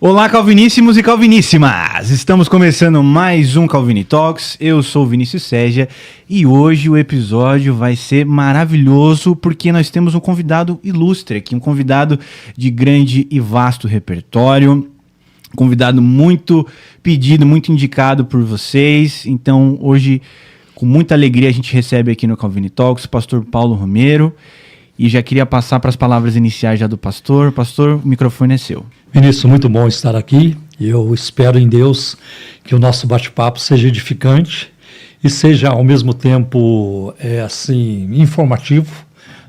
Olá, calviníssimos e calviníssimas! Estamos começando mais um Calvini Talks. Eu sou o Vinícius Seja e hoje o episódio vai ser maravilhoso porque nós temos um convidado ilustre aqui, um convidado de grande e vasto repertório, um convidado muito pedido, muito indicado por vocês. Então, hoje, com muita alegria, a gente recebe aqui no Calvini Talks o pastor Paulo Romero. E já queria passar para as palavras iniciais já do pastor. Pastor, o microfone é seu. Vinícius, muito bom estar aqui. Eu espero em Deus que o nosso bate-papo seja edificante e seja, ao mesmo tempo, informativo,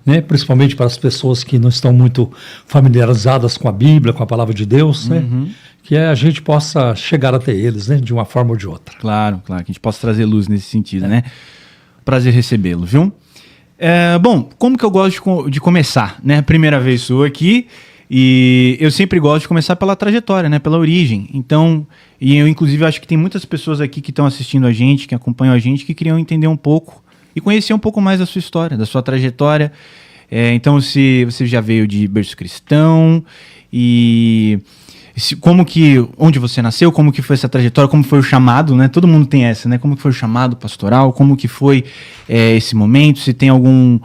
né? Principalmente para as pessoas que não estão muito familiarizadas com a Bíblia, com a Palavra de Deus, né? Que a gente possa chegar até eles, né? De uma forma ou de outra. Claro, que a gente possa trazer luz nesse sentido, né? Prazer recebê-lo, viu? Bom, como que eu gosto de começar, né? Primeira vez sou aqui e eu sempre gosto de começar pela trajetória, né? Pela origem. Então, e eu inclusive acho que tem muitas pessoas aqui que estão assistindo a gente, que acompanham a gente, que queriam entender um pouco e conhecer um pouco mais da sua história, da sua trajetória. Então, se você já veio de berço cristão e... onde você nasceu, como que foi essa trajetória, como foi o chamado, né? Todo mundo tem essa, né? Como que foi o chamado pastoral, como que foi esse momento, se tem algum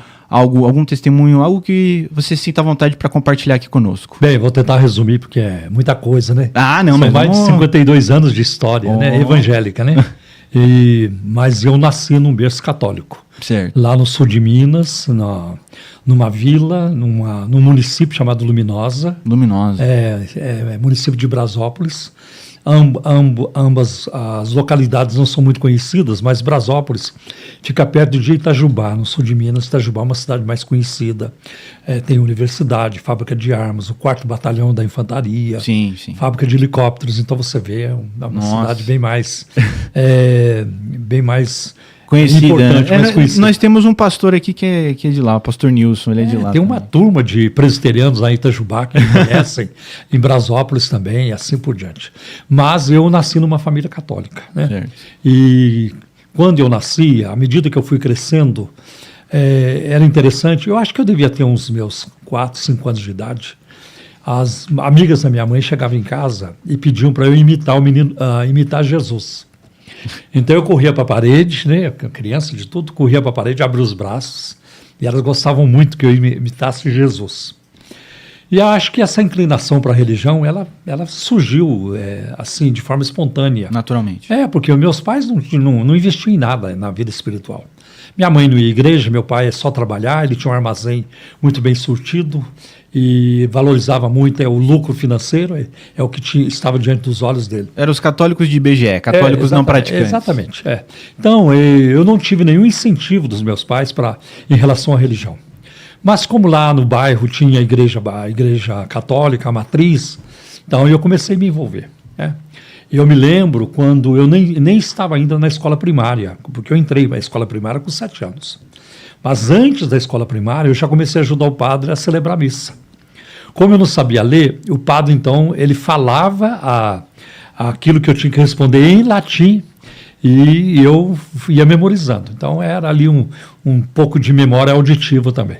testemunho, algo que você sinta à vontade para compartilhar aqui conosco. Bem, vou tentar resumir porque é muita coisa, né? São mas mais de 52 anos de história, né? Evangélica, né? Mas eu nasci num berço católico. Certo. Lá no sul de Minas, numa vila, num município chamado Luminosa. Luminosa. Município de Brasópolis. Ambas as localidades não são muito conhecidas, mas Brasópolis fica perto de Itajubá, no sul de Minas. Itajubá é uma cidade mais conhecida. Tem universidade, fábrica de armas, o 4º Batalhão da Infantaria, sim. Fábrica de helicópteros. Então você vê, é uma cidade bem mais conhecida, importante, mais conhecida. Nós temos um pastor aqui que é de lá, o pastor Nilson, ele é de lá. Tem uma turma de presbiterianos lá em Itajubá que me conhecem, em Brasópolis também, e assim por diante. Mas eu nasci numa família católica, né? Certo. E quando eu nasci, à medida que eu fui crescendo, era interessante. Eu acho que eu devia ter uns meus 4, 5 anos de idade. As amigas da minha mãe chegavam em casa e pediam para eu imitar Jesus. Então eu corria para a parede, né, criança de tudo, corria para a parede, abria os braços, e elas gostavam muito que eu imitasse Jesus. E eu acho que essa inclinação para a religião, ela surgiu assim, de forma espontânea. Naturalmente. Porque meus pais não investiam em nada na vida espiritual. Minha mãe não ia à igreja, meu pai só trabalhar, ele tinha um armazém muito bem surtido e valorizava muito o lucro financeiro, é o que estava diante dos olhos dele. Eram os católicos de IBGE, católicos não praticantes. Exatamente. Então, eu não tive nenhum incentivo dos meus pais em relação à religião. Mas como lá no bairro tinha a igreja católica, a matriz, então eu comecei a me envolver, né? Eu me lembro quando eu nem estava ainda na escola primária, porque eu entrei na escola primária com 7 anos. Mas antes da escola primária, eu já comecei a ajudar o padre a celebrar a missa. Como eu não sabia ler, o padre, então, ele falava aquilo que eu tinha que responder em latim e eu ia memorizando. Então, era ali um pouco de memória auditiva também.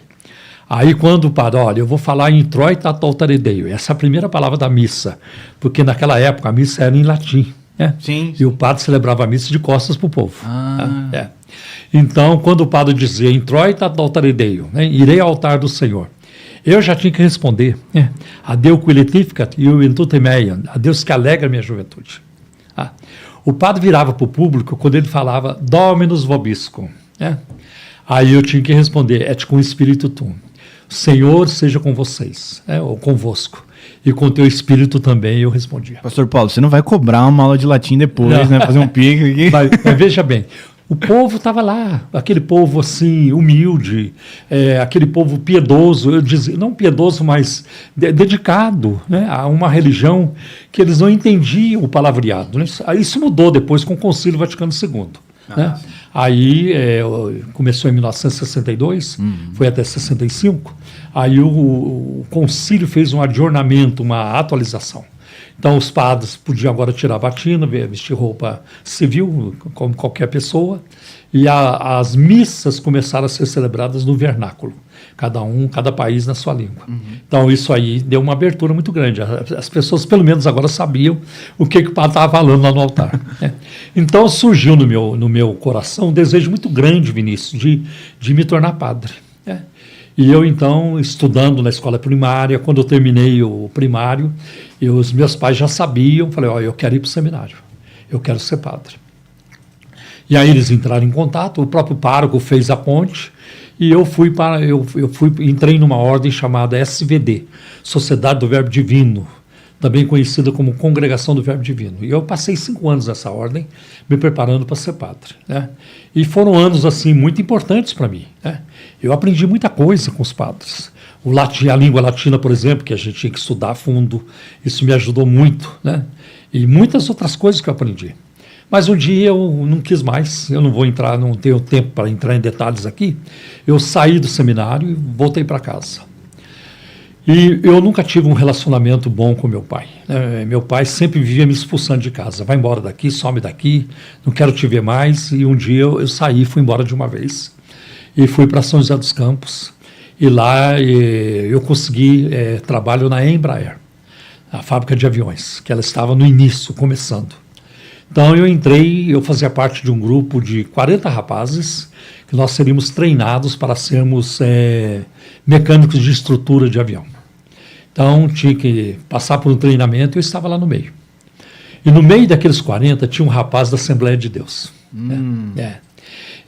Aí quando o padre, olha, eu vou falar em Introita ad altare Dei, essa é a primeira palavra da missa, porque naquela época a missa era em latim, né? Sim. E o padre celebrava a missa de costas para o povo. Então, quando o padre dizia Introita ad altare Dei, né, irei ao altar do Senhor, eu já tinha que responder, né, a Deus qui letificat iuventutem meam, a Deus que alegra a minha juventude. O padre virava para o público quando ele falava Dominus vobiscum, né? Aí eu tinha que responder et cum spiritu tuum. Senhor seja com vocês, ou convosco, e com teu espírito também, eu respondia. Pastor Paulo, você não vai cobrar uma aula de latim depois, né? Fazer um pique aqui. Mas veja bem, o povo estava lá, aquele povo assim, humilde, aquele povo piedoso, eu dizia, não piedoso, mas dedicado, né, a uma religião que eles não entendiam o palavreado, né? Isso mudou depois com o Concílio Vaticano II. Né? Aí começou em 1962, foi até 65. Aí o concílio fez um adornamento, uma atualização. Então os padres podiam agora tirar a batina, vestir roupa civil, como qualquer pessoa, e as missas começaram a ser celebradas no vernáculo, cada país na sua língua. Então isso aí deu uma abertura muito grande. As pessoas pelo menos agora sabiam o que o padre estava falando lá no altar. Né? Então surgiu no meu coração um desejo muito grande, Vinícius, de me tornar padre. Né? E eu, então, estudando na escola primária, quando eu terminei o primário, os meus pais já sabiam, falei, eu quero ir para o seminário, eu quero ser padre. E aí eles entraram em contato, o próprio pároco fez a ponte, e entrei numa ordem chamada SVD, Sociedade do Verbo Divino, também conhecida como Congregação do Verbo Divino. E eu passei 5 anos nessa ordem, me preparando para ser padre. Né? E foram anos assim muito importantes para mim. Né? Eu aprendi muita coisa com os padres. A língua latina, por exemplo, que a gente tinha que estudar a fundo, isso me ajudou muito. Né? E muitas outras coisas que eu aprendi. Mas um dia eu não quis mais, eu não tenho tempo para entrar em detalhes aqui. Eu saí do seminário e voltei para casa. E eu nunca tive um relacionamento bom com meu pai. Meu pai sempre vivia me expulsando de casa. Vai embora daqui, some daqui, não quero te ver mais. E um dia eu saí, fui embora de uma vez. E fui para São José dos Campos. E lá eu consegui trabalho na Embraer, a fábrica de aviões, que ela estava no início, começando. Então eu fazia parte de um grupo de 40 rapazes, que nós seríamos treinados para sermos mecânicos de estrutura de avião. Então tinha que passar por um treinamento e eu estava lá no meio. E no meio daqueles 40 tinha um rapaz da Assembleia de Deus.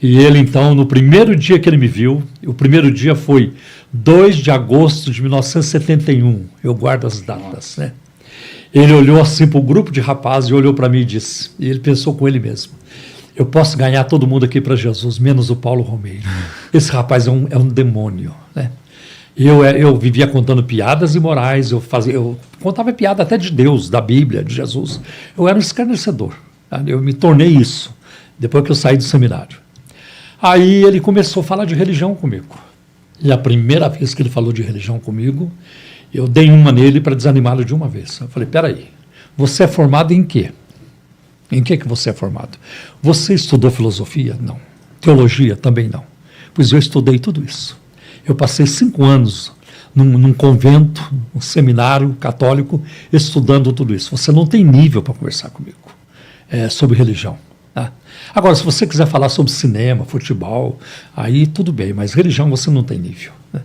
E ele então, no primeiro dia que ele me viu, o primeiro dia foi 2 de agosto de 1971, eu guardo as datas, né? Ele olhou assim para o grupo de rapazes e olhou para mim e disse, e ele pensou com ele mesmo, eu posso ganhar todo mundo aqui para Jesus, menos o Paulo Romeiro. Esse rapaz é um demônio, né? Eu vivia contando piadas imorais, eu contava piada até de Deus, da Bíblia, de Jesus. Eu era um escarnecedor, tá? Eu me tornei isso, depois que eu saí do seminário. Aí ele começou a falar de religião comigo. E a primeira vez que ele falou de religião comigo, eu dei uma nele para desanimá-lo de uma vez. Eu falei, peraí, você é formado em quê? Em que você é formado? Você estudou filosofia? Não. Teologia? Também não. Pois eu estudei tudo isso. Eu passei 5 anos num convento, um seminário católico, estudando tudo isso. Você não tem nível para conversar comigo sobre religião. Tá? Agora, se você quiser falar sobre cinema, futebol, aí tudo bem, mas religião você não tem nível. Né?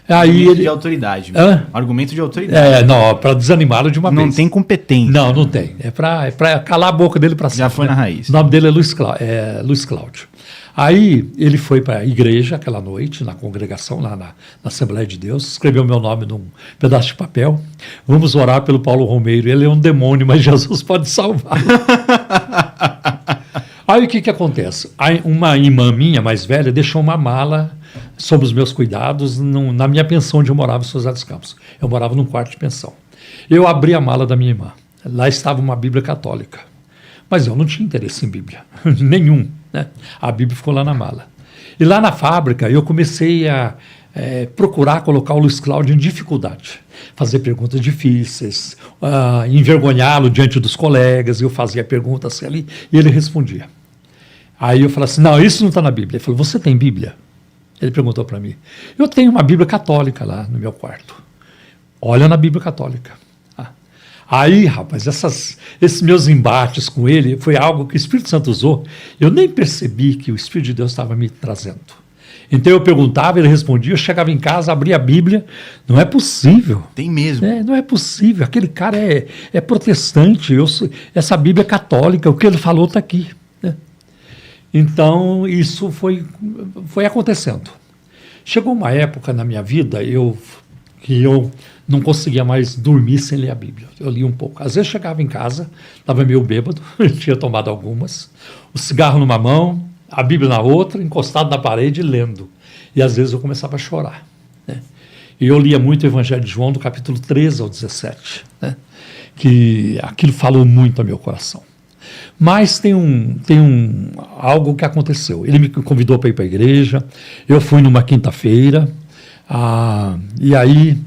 Argumento de autoridade. Argumento de autoridade. Não, para desanimá-lo de uma vez. Não tem competência. Não tem. É para calar a boca dele para cima. Já foi na raiz. O nome dele é Luiz Cláudio. Aí ele foi para a igreja aquela noite, na congregação, lá na Assembleia de Deus, escreveu meu nome num pedaço de papel. Vamos orar pelo Paulo Romeiro. Ele é um demônio, mas Jesus pode salvar. Aí o que acontece? Aí, uma irmã minha, mais velha, deixou uma mala sob os meus cuidados na minha pensão onde eu morava em São José dos Campos. Eu morava num quarto de pensão. Eu abri a mala da minha irmã. Lá estava uma Bíblia católica. Mas eu não tinha interesse em Bíblia. Nenhum. Né? A Bíblia ficou lá na mala. E lá na fábrica eu comecei a procurar colocar o Luiz Cláudio em dificuldade. Fazer perguntas difíceis, envergonhá-lo diante dos colegas. Eu fazia perguntas ali e ele respondia. Aí eu falei assim, não, isso não está na Bíblia. Ele falou, você tem Bíblia? Ele perguntou para mim. Eu tenho uma Bíblia católica lá no meu quarto. Olha na Bíblia católica. Aí, rapaz, esses meus embates com ele foi algo que o Espírito Santo usou. Eu nem percebi que o Espírito de Deus estava me trazendo. Então eu perguntava, ele respondia, eu chegava em casa, abria a Bíblia. Não é possível. Tem mesmo. Não é possível. Aquele cara é protestante. Essa Bíblia é católica. O que ele falou está aqui. Né? Então, isso foi acontecendo. Chegou uma época na minha vida que eu não conseguia mais dormir sem ler a Bíblia. Eu li um pouco. Às vezes chegava em casa, estava meio bêbado, tinha tomado algumas, o cigarro numa mão, a Bíblia na outra, encostado na parede, lendo. E às vezes eu começava a chorar. Né? E eu lia muito o Evangelho de João, do capítulo 13 ao 17, né? Que aquilo falou muito ao meu coração. Mas tem algo que aconteceu. Ele me convidou para ir para a igreja, eu fui numa quinta-feira, e aí,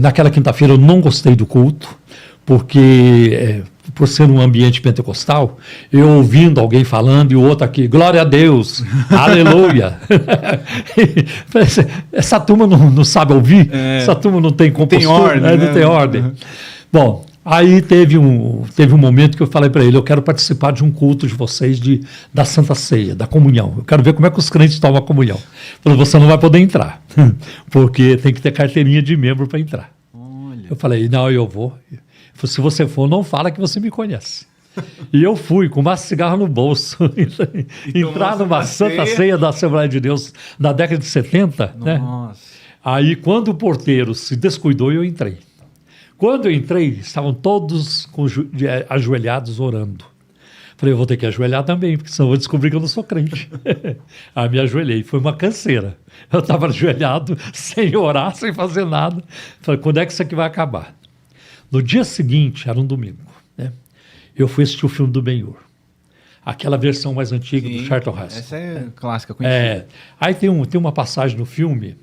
naquela quinta-feira eu não gostei do culto, porque por ser um ambiente pentecostal, eu ouvindo alguém falando e o outro aqui, glória a Deus, aleluia. Essa turma não sabe ouvir, essa turma não tem compostura, não tem ordem. Uhum. Bom, aí teve um momento que eu falei para ele, eu quero participar de um culto de vocês da Santa Ceia, da comunhão. Eu quero ver como é que os crentes tomam a comunhão. Ele falou, você não vai poder entrar, porque tem que ter carteirinha de membro para entrar. Olha. Eu falei, não, eu vou. Ele falou, se você for, não fala que você me conhece. E eu fui com uma cigarra no bolso, entrar numa Santa Ceia da Assembleia de Deus da década de 70. Nossa. Né? Aí quando o porteiro se descuidou, eu entrei. Quando eu entrei, estavam todos ajoelhados orando. Falei, eu vou ter que ajoelhar também, porque senão eu vou descobrir que eu não sou crente. Aí me ajoelhei, foi uma canseira. Eu estava ajoelhado, sem orar, sem fazer nada. Falei, quando é que isso aqui vai acabar? No dia seguinte, era um domingo, né? Eu fui assistir o filme do Ben-Hur. Aquela versão mais antiga do Charlton Heston. Essa é clássica, conhecida. Aí tem uma passagem no filme.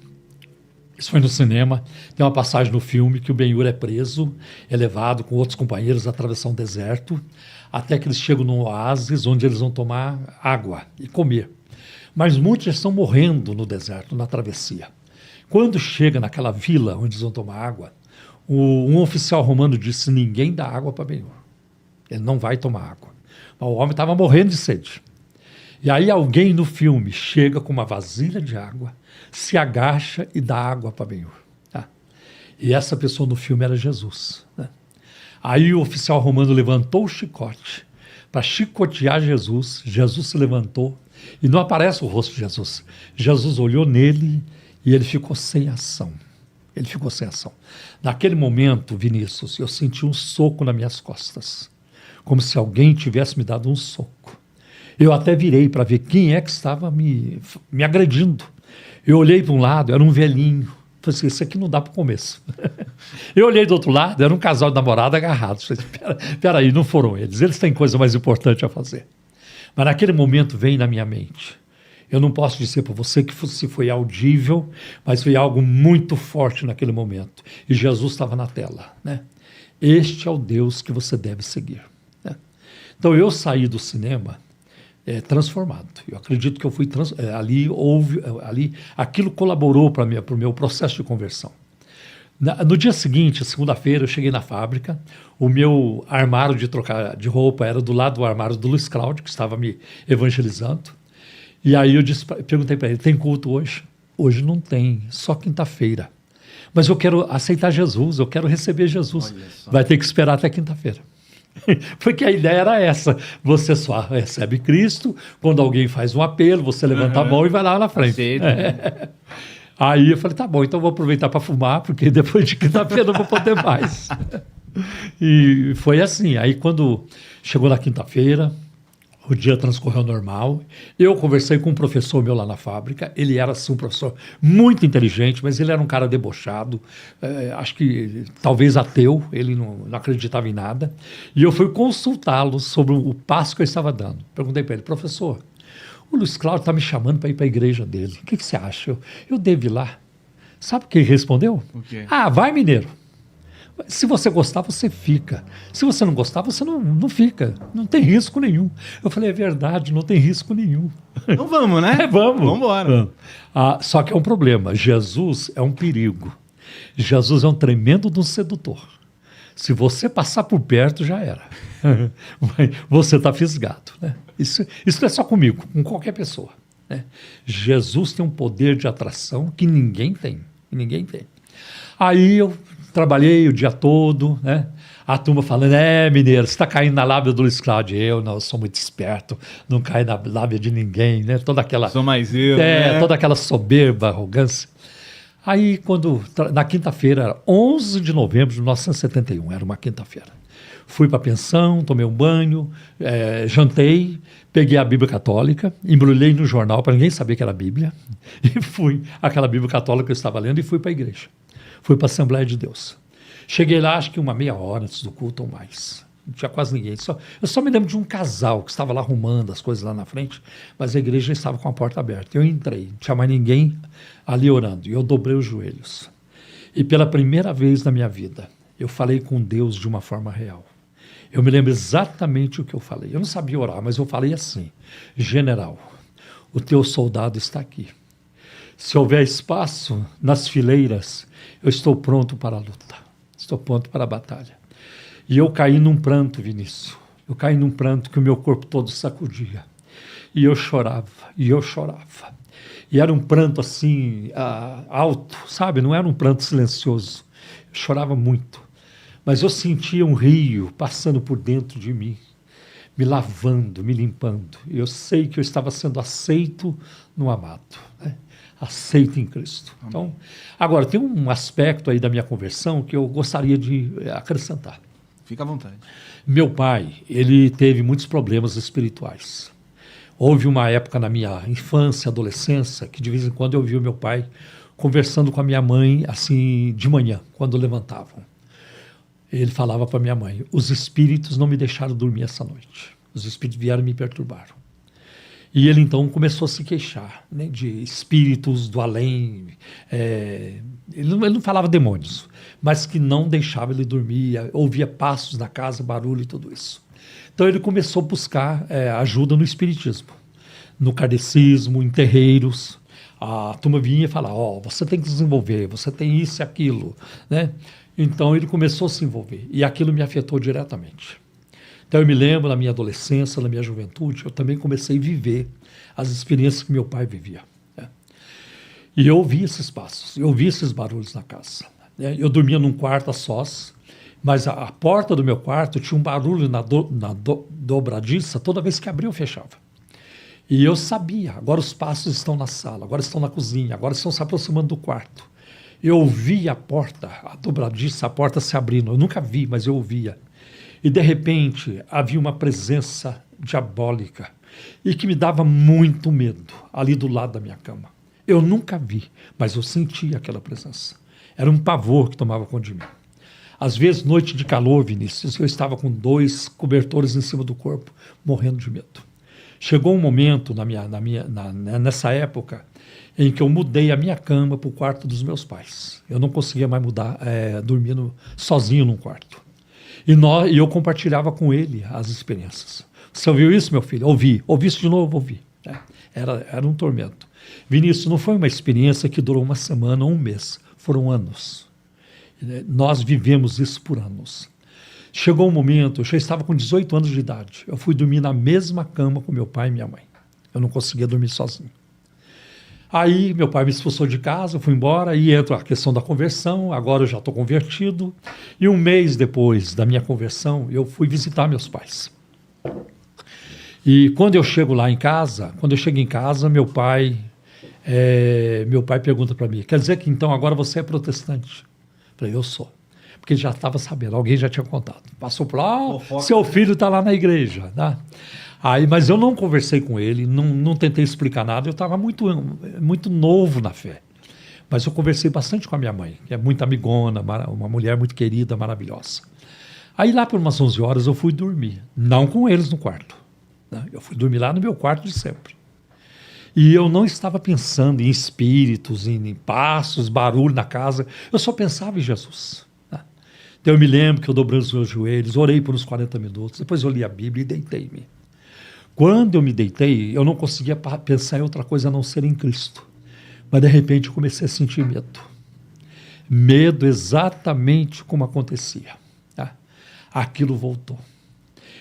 Isso foi no cinema. Tem uma passagem no filme que o Ben-Hur é preso, é levado com outros companheiros a atravessar um deserto, até que eles chegam num oásis onde eles vão tomar água e comer. Mas muitos estão morrendo no deserto, na travessia. Quando chega naquela vila onde eles vão tomar água, um oficial romano disse, ninguém dá água para Ben-Hur. Ele não vai tomar água. Mas o homem estava morrendo de sede. E aí alguém no filme chega com uma vasilha de água, se agacha e dá água para Ben-Hur. Tá? E essa pessoa no filme era Jesus. Né? Aí o oficial romano levantou o chicote para chicotear Jesus. Jesus se levantou e não aparece o rosto de Jesus. Jesus olhou nele e ele ficou sem ação. Ele ficou sem ação. Naquele momento, Vinícius, eu senti um soco nas minhas costas, como se alguém tivesse me dado um soco. Eu até virei para ver quem é que estava me agredindo. Eu olhei para um lado, era um velhinho. Falei assim, isso aqui não dá para o começo. Eu olhei do outro lado, era um casal de namorado agarrados. Falei, peraí, não foram eles têm coisa mais importante a fazer. Mas naquele momento veio na minha mente. Eu não posso dizer para você que se foi audível, mas foi algo muito forte naquele momento. E Jesus estava na tela. Né? Este é o Deus que você deve seguir. Né? Então eu saí do cinema transformado. Eu acredito que eu fui ali aquilo colaborou para o meu processo de conversão. No dia seguinte, segunda-feira, eu cheguei na fábrica. O meu armário de trocar de roupa era do lado do armário do Luiz Cláudio, que estava me evangelizando. E aí eu perguntei para ele, tem culto hoje? Hoje não tem, só quinta-feira. Mas eu quero aceitar Jesus, eu quero receber Jesus. Vai ter que esperar até quinta-feira. Porque a ideia era essa, você só recebe Cristo, quando alguém faz um apelo, você levanta a mão e vai lá na frente. Aí eu falei, tá bom, então vou aproveitar para fumar, porque depois de quinta-feira não vou poder mais. E foi assim, aí quando chegou na quinta-feira, o dia transcorreu normal, eu conversei com um professor meu lá na fábrica, ele era assim, um professor muito inteligente, mas ele era um cara debochado, acho que talvez ateu, ele não acreditava em nada, e eu fui consultá-lo sobre o passo que eu estava dando. Perguntei para ele, professor, o Luiz Cláudio está me chamando para ir para a igreja dele, o que você acha? Eu devo ir lá? Sabe o que ele respondeu? O quê? Ah, vai, mineiro. Se você gostar, você fica. Se você não gostar, você não fica. Não tem risco nenhum. Eu falei, é verdade, não tem risco nenhum. Então vamos, né? Vamos. Vamos embora. Só que é um problema. Jesus é um perigo. Jesus é um tremendo de um sedutor. Se você passar por perto, já era. Você está fisgado. Né? Isso não é só comigo, com qualquer pessoa. Né? Jesus tem um poder de atração que ninguém tem. Ninguém tem. Aí eu trabalhei o dia todo, né? A turma falando, mineiro, você está caindo na lábia do Luiz Cláudio. Eu sou muito esperto, não caio na lábia de ninguém, né? Toda aquela... Sou mais eu, né? Toda aquela soberba, arrogância. Aí, na quinta-feira, 11 de novembro de 1971, era uma quinta-feira. Fui para a pensão, tomei um banho, jantei, peguei a Bíblia Católica, embrulhei no jornal para ninguém saber que era a Bíblia, e fui, aquela Bíblia Católica que eu estava lendo, e fui para a igreja. Fui para a Assembleia de Deus. Cheguei lá, acho que uma meia hora antes do culto ou mais. Não tinha quase ninguém. Eu só me lembro de um casal que estava lá arrumando as coisas lá na frente, mas a igreja estava com a porta aberta. Eu entrei, não tinha mais ninguém ali orando. E eu dobrei os joelhos. E pela primeira vez na minha vida, eu falei com Deus de uma forma real. Eu me lembro exatamente o que eu falei. Eu não sabia orar, mas eu falei assim: General, o teu soldado está aqui. Se houver espaço nas fileiras, eu estou pronto para a luta. Estou pronto para a batalha. E eu caí num pranto, Vinícius. Eu caí num pranto que o meu corpo todo sacudia. E eu chorava, e eu chorava. E era um pranto assim, alto, sabe? Não era um pranto silencioso. Eu chorava muito. Mas eu sentia um rio passando por dentro de mim, me lavando, me limpando. E eu sei que eu estava sendo aceito no amado, né? Aceito em Cristo. Então, agora, tem um aspecto aí da minha conversão que eu gostaria de acrescentar. Fica à vontade. Meu pai, ele teve muitos problemas espirituais. Houve uma época na minha infância, adolescência, que de vez em quando eu via o meu pai conversando com a minha mãe, assim, de manhã, quando levantavam. Ele falava para minha mãe: os espíritos não me deixaram dormir essa noite. Os espíritos vieram e me perturbaram. E ele então começou a se queixar, né, de espíritos do além. Ele não falava demônios, mas que não deixava ele dormir, ouvia passos na casa, barulho e tudo isso. Então ele começou a buscar ajuda no espiritismo, no kardecismo, em terreiros. A turma vinha e falava: você tem que desenvolver, você tem isso e aquilo, né? Então ele começou a se envolver e aquilo me afetou diretamente. Então eu me lembro, na minha adolescência, na minha juventude, eu também comecei a viver as experiências que meu pai vivia, né? E eu ouvia esses passos, eu ouvia esses barulhos na casa, né? Eu dormia num quarto a sós, mas a porta do meu quarto tinha um barulho na dobradiça toda vez que abria ou fechava. E eu sabia: agora os passos estão na sala, agora estão na cozinha, agora estão se aproximando do quarto. Eu ouvia a porta, a dobradiça, a porta se abrindo. Eu nunca vi, mas eu ouvia. E de repente havia uma presença diabólica e que me dava muito medo ali do lado da minha cama. Eu nunca vi, mas eu sentia aquela presença. Era um pavor que tomava conta de mim. Às vezes, noite de calor, Vinícius, eu estava com 2 cobertores em cima do corpo, morrendo de medo. Chegou um momento nessa época em que eu mudei a minha cama para o quarto dos meus pais. Eu não conseguia mais dormindo sozinho num quarto. E eu compartilhava com ele as experiências. Você ouviu isso, meu filho? Ouvi. Ouvi isso de novo? Ouvi. Era um tormento. Vinícius, não foi uma experiência que durou uma semana ou um mês. Foram anos. Nós vivemos isso por anos. Chegou um momento, eu já estava com 18 anos de idade. Eu fui dormir na mesma cama com meu pai e minha mãe. Eu não conseguia dormir sozinho. Aí meu pai me expulsou de casa, eu fui embora, e entra a questão da conversão. Agora eu já estou convertido. E um mês depois da minha conversão, eu fui visitar meus pais. E quando eu chego lá em casa, meu pai pergunta para mim: quer dizer que então agora você é protestante? Eu falei: eu sou. Porque ele já estava sabendo, alguém já tinha contado. Passou por lá: seu filho está lá na igreja, né? Mas eu não conversei com ele, não tentei explicar nada. Eu estava muito, muito novo na fé. Mas eu conversei bastante com a minha mãe, que é muito amigona, uma mulher muito querida, maravilhosa. Aí lá por umas 11 horas eu fui dormir, não com eles no quarto, né? Eu fui dormir lá no meu quarto de sempre. E eu não estava pensando em espíritos, em passos, barulho na casa. Eu só pensava em Jesus. Então eu me lembro que eu dobrei os meus joelhos, orei por uns 40 minutos, depois eu li a Bíblia e deitei-me. Quando eu me deitei, eu não conseguia pensar em outra coisa a não ser em Cristo. Mas de repente eu comecei a sentir medo. Medo exatamente como acontecia. Aquilo voltou.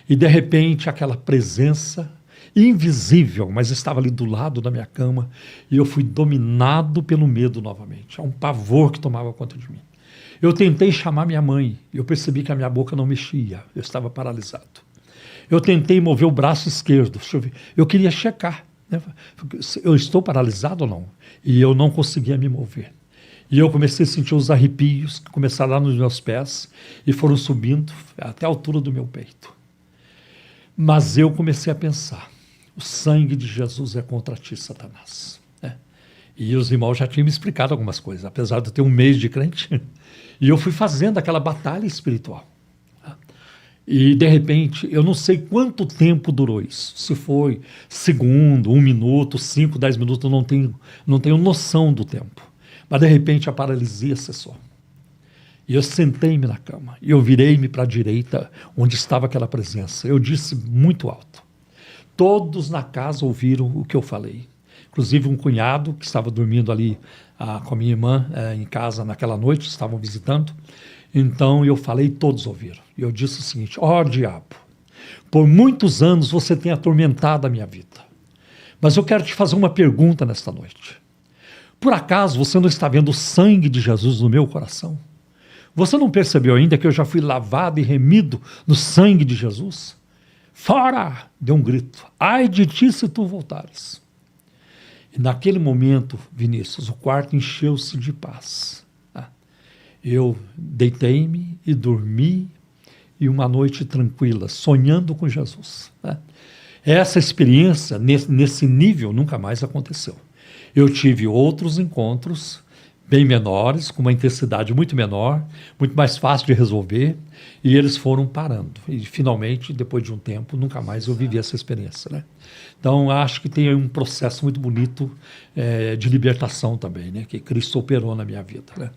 E de repente aquela presença invisível, mas estava ali do lado da minha cama, e eu fui dominado pelo medo novamente. É um pavor que tomava conta de mim. Eu tentei chamar minha mãe, eu percebi que a minha boca não mexia, eu estava paralisado. Eu tentei mover o braço esquerdo, eu queria checar, né? Eu estou paralisado ou não? E eu não conseguia me mover. E eu comecei a sentir os arrepios que começaram lá nos meus pés e foram subindo até a altura do meu peito. Mas eu comecei a pensar: o sangue de Jesus é contra ti, Satanás. E os irmãos já tinham me explicado algumas coisas, apesar de eu ter um mês de crente. E eu fui fazendo aquela batalha espiritual. E, de repente, eu não sei quanto tempo durou isso. Se foi segundo, 1 minuto, 5, 10 minutos, eu não tenho noção do tempo. Mas, de repente, a paralisia cessou. E eu sentei-me na cama, e eu virei-me para a direita, onde estava aquela presença. Eu disse muito alto. Todos na casa ouviram o que eu falei. Inclusive um cunhado que estava dormindo ali com a minha irmã em casa naquela noite, estavam visitando. Então eu falei, todos ouviram. E eu disse o seguinte: ó diabo, por muitos anos você tem atormentado a minha vida. Mas eu quero te fazer uma pergunta nesta noite. Por acaso você não está vendo o sangue de Jesus no meu coração? Você não percebeu ainda que eu já fui lavado e remido no sangue de Jesus? Fora! Deu um grito. Ai de ti se tu voltares. E naquele momento, Vinícius, o quarto encheu-se de paz. Eu deitei-me e dormi, e uma noite tranquila, sonhando com Jesus. Essa experiência, nesse nível, nunca mais aconteceu. Eu tive outros encontros bem menores, com uma intensidade muito menor, muito mais fácil de resolver, e eles foram parando. E finalmente, depois de um tempo, nunca mais eu vivi essa experiência, né? Então, acho que tem um processo muito bonito de libertação também, né? Que Cristo operou na minha vida, né?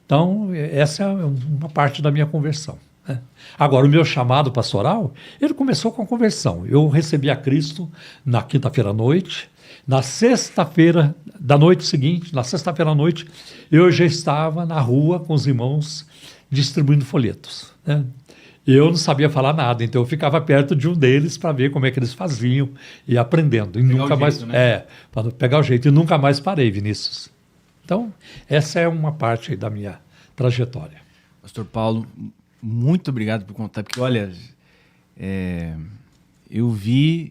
Então, essa é uma parte da minha conversão, né? Agora, o meu chamado pastoral, ele começou com a conversão. Eu recebi a Cristo na quinta-feira à noite. Na sexta-feira da noite seguinte, na sexta-feira à noite, eu já estava na rua com os irmãos distribuindo folhetos, né? Eu não sabia falar nada, então eu ficava perto de um deles para ver como é que eles faziam e aprendendo. E nunca mais, para pegar o jeito. E nunca mais parei, Vinícius. Então, essa é uma parte aí da minha trajetória. Pastor Paulo, muito obrigado por contar, porque olha, eu vi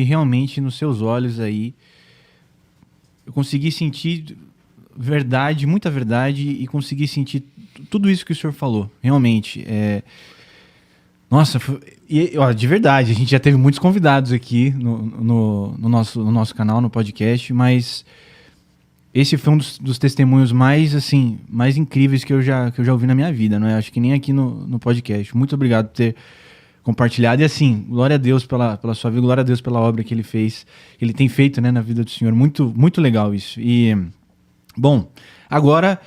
realmente nos seus olhos aí, eu consegui sentir verdade, muita verdade, e consegui sentir tudo isso que o senhor falou, realmente. Nossa, de verdade, a gente já teve muitos convidados aqui no nosso canal, no podcast, mas esse foi um dos testemunhos mais incríveis que eu já ouvi na minha vida, não é? Acho que nem aqui no podcast. Muito obrigado por ter compartilhado, e assim, glória a Deus pela sua vida, glória a Deus pela obra que ele fez, que ele tem feito, né, na vida do senhor. Muito, muito legal isso. E, bom, agora